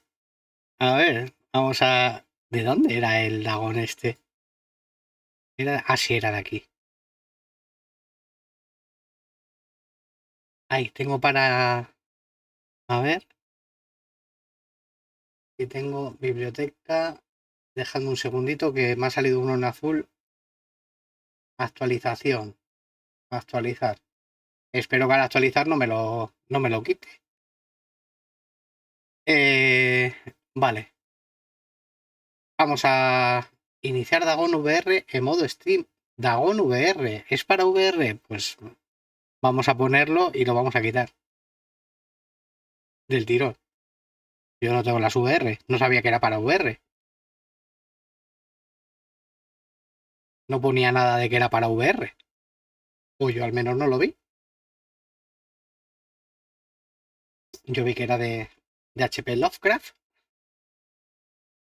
A ver, vamos a... ¿De dónde era el dragón este? Sí, era de aquí. Ahí, tengo para... A ver. Aquí tengo biblioteca. Dejadme un segundito que me ha salido uno en azul. Actualización. Actualizar. Espero que al actualizar no me lo quite. Vale. Vamos a iniciar Dagon VR en modo stream. Dagon VR. ¿Es para VR? Pues vamos a ponerlo y lo vamos a quitar. Del tirón. Yo no tengo las VR. No sabía que era para VR. No ponía nada de que era para VR. O yo al menos no lo vi. Yo vi que era de HP Lovecraft.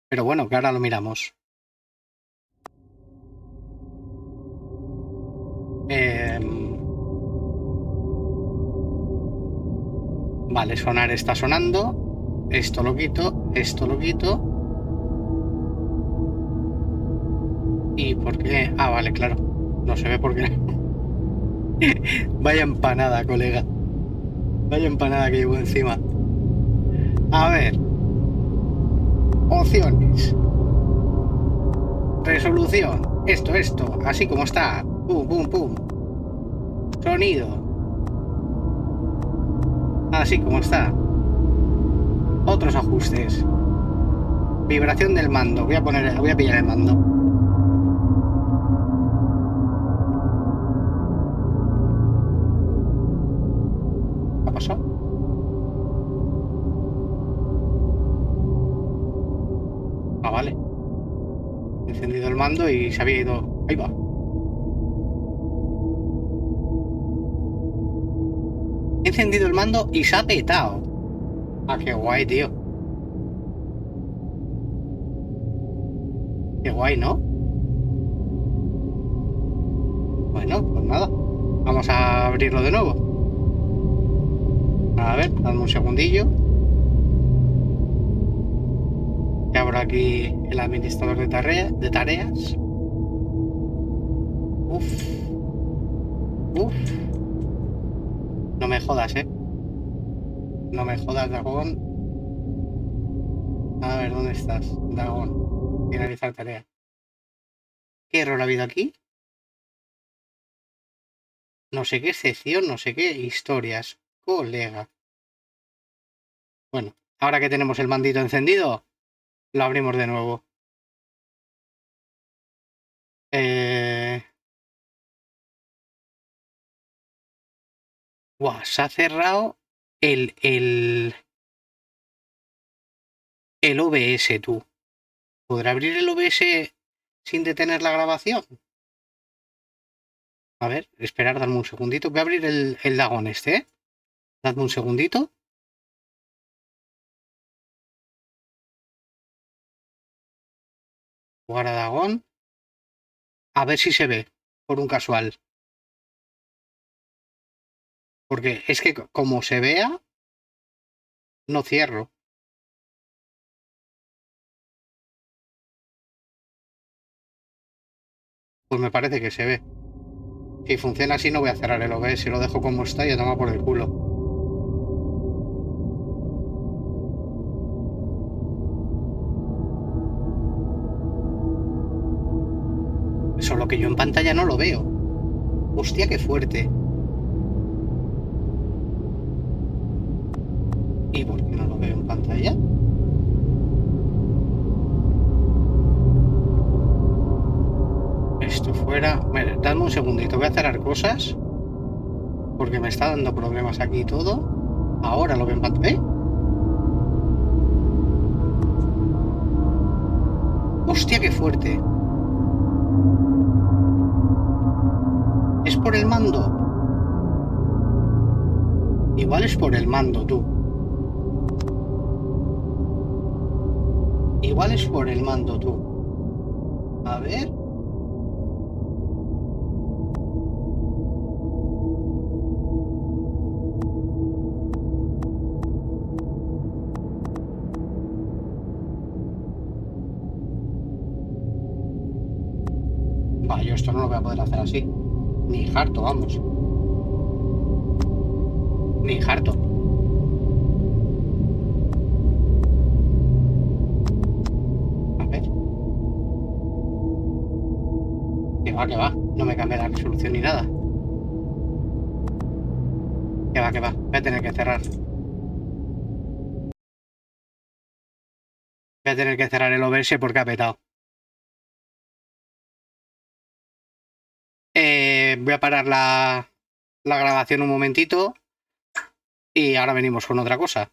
Pero bueno, que ahora lo miramos. Vale, sonar está sonando. Esto lo quito, esto lo quito. ¿Y por qué? Ah, vale, claro. No se ve por qué. Vaya empanada, colega. Vaya empanada que llevo encima. A ver. Opciones. Resolución. Esto. Así como está. Pum, pum, pum. Sonido. Así como está. Otros ajustes. Vibración del mando. Voy a pillar el mando. ¿Qué ha pasado? Ah, vale. He encendido el mando y se había ido. Ahí va. He encendido el mando y se ha petado. Ah, qué guay, tío. Qué guay, ¿no? Bueno, pues nada. Vamos a abrirlo de nuevo. A ver, dame un segundillo. Que abro aquí el administrador de tareas. Uf. No me jodas, No me jodas, Dragón. A ver, ¿dónde estás? Dragón. Finalizar tarea. ¿Qué error ha habido aquí? No sé qué sección, no sé qué historias. Colega. Bueno, ahora que tenemos el mandito encendido, lo abrimos de nuevo. Guau, se ha cerrado el OBS, tú. ¿Podrá abrir el OBS sin detener la grabación? A ver, esperar, dadme un segundito. Voy a abrir el Dagon este, Dadme un segundito. Jugar a Dagon. A ver si se ve, por un casual. Porque es que como se vea, no cierro. Pues me parece que se ve. Si funciona así no voy a cerrar el OBS, lo dejo como está y a tomar por el culo. Solo que yo en pantalla no lo veo. Hostia, qué fuerte. ¿Y por qué no lo veo en pantalla? Esto fuera... Bueno, dadme un segundito, voy a cerrar cosas. Porque me está dando problemas aquí todo. Ahora lo veo en pantalla. Hostia, qué fuerte. ¿Es por el mando? Igual es por el mando, tú. Igual es por el mando, tú. A ver. Va, yo esto no lo voy a poder hacer así. Ni harto, vamos. Ni harto. A ver. Que va. No me cambia la resolución ni nada. Que va. Voy a tener que cerrar. Voy a tener que cerrar el OBS porque ha petado. Voy a parar la grabación un momentito y ahora venimos con otra cosa.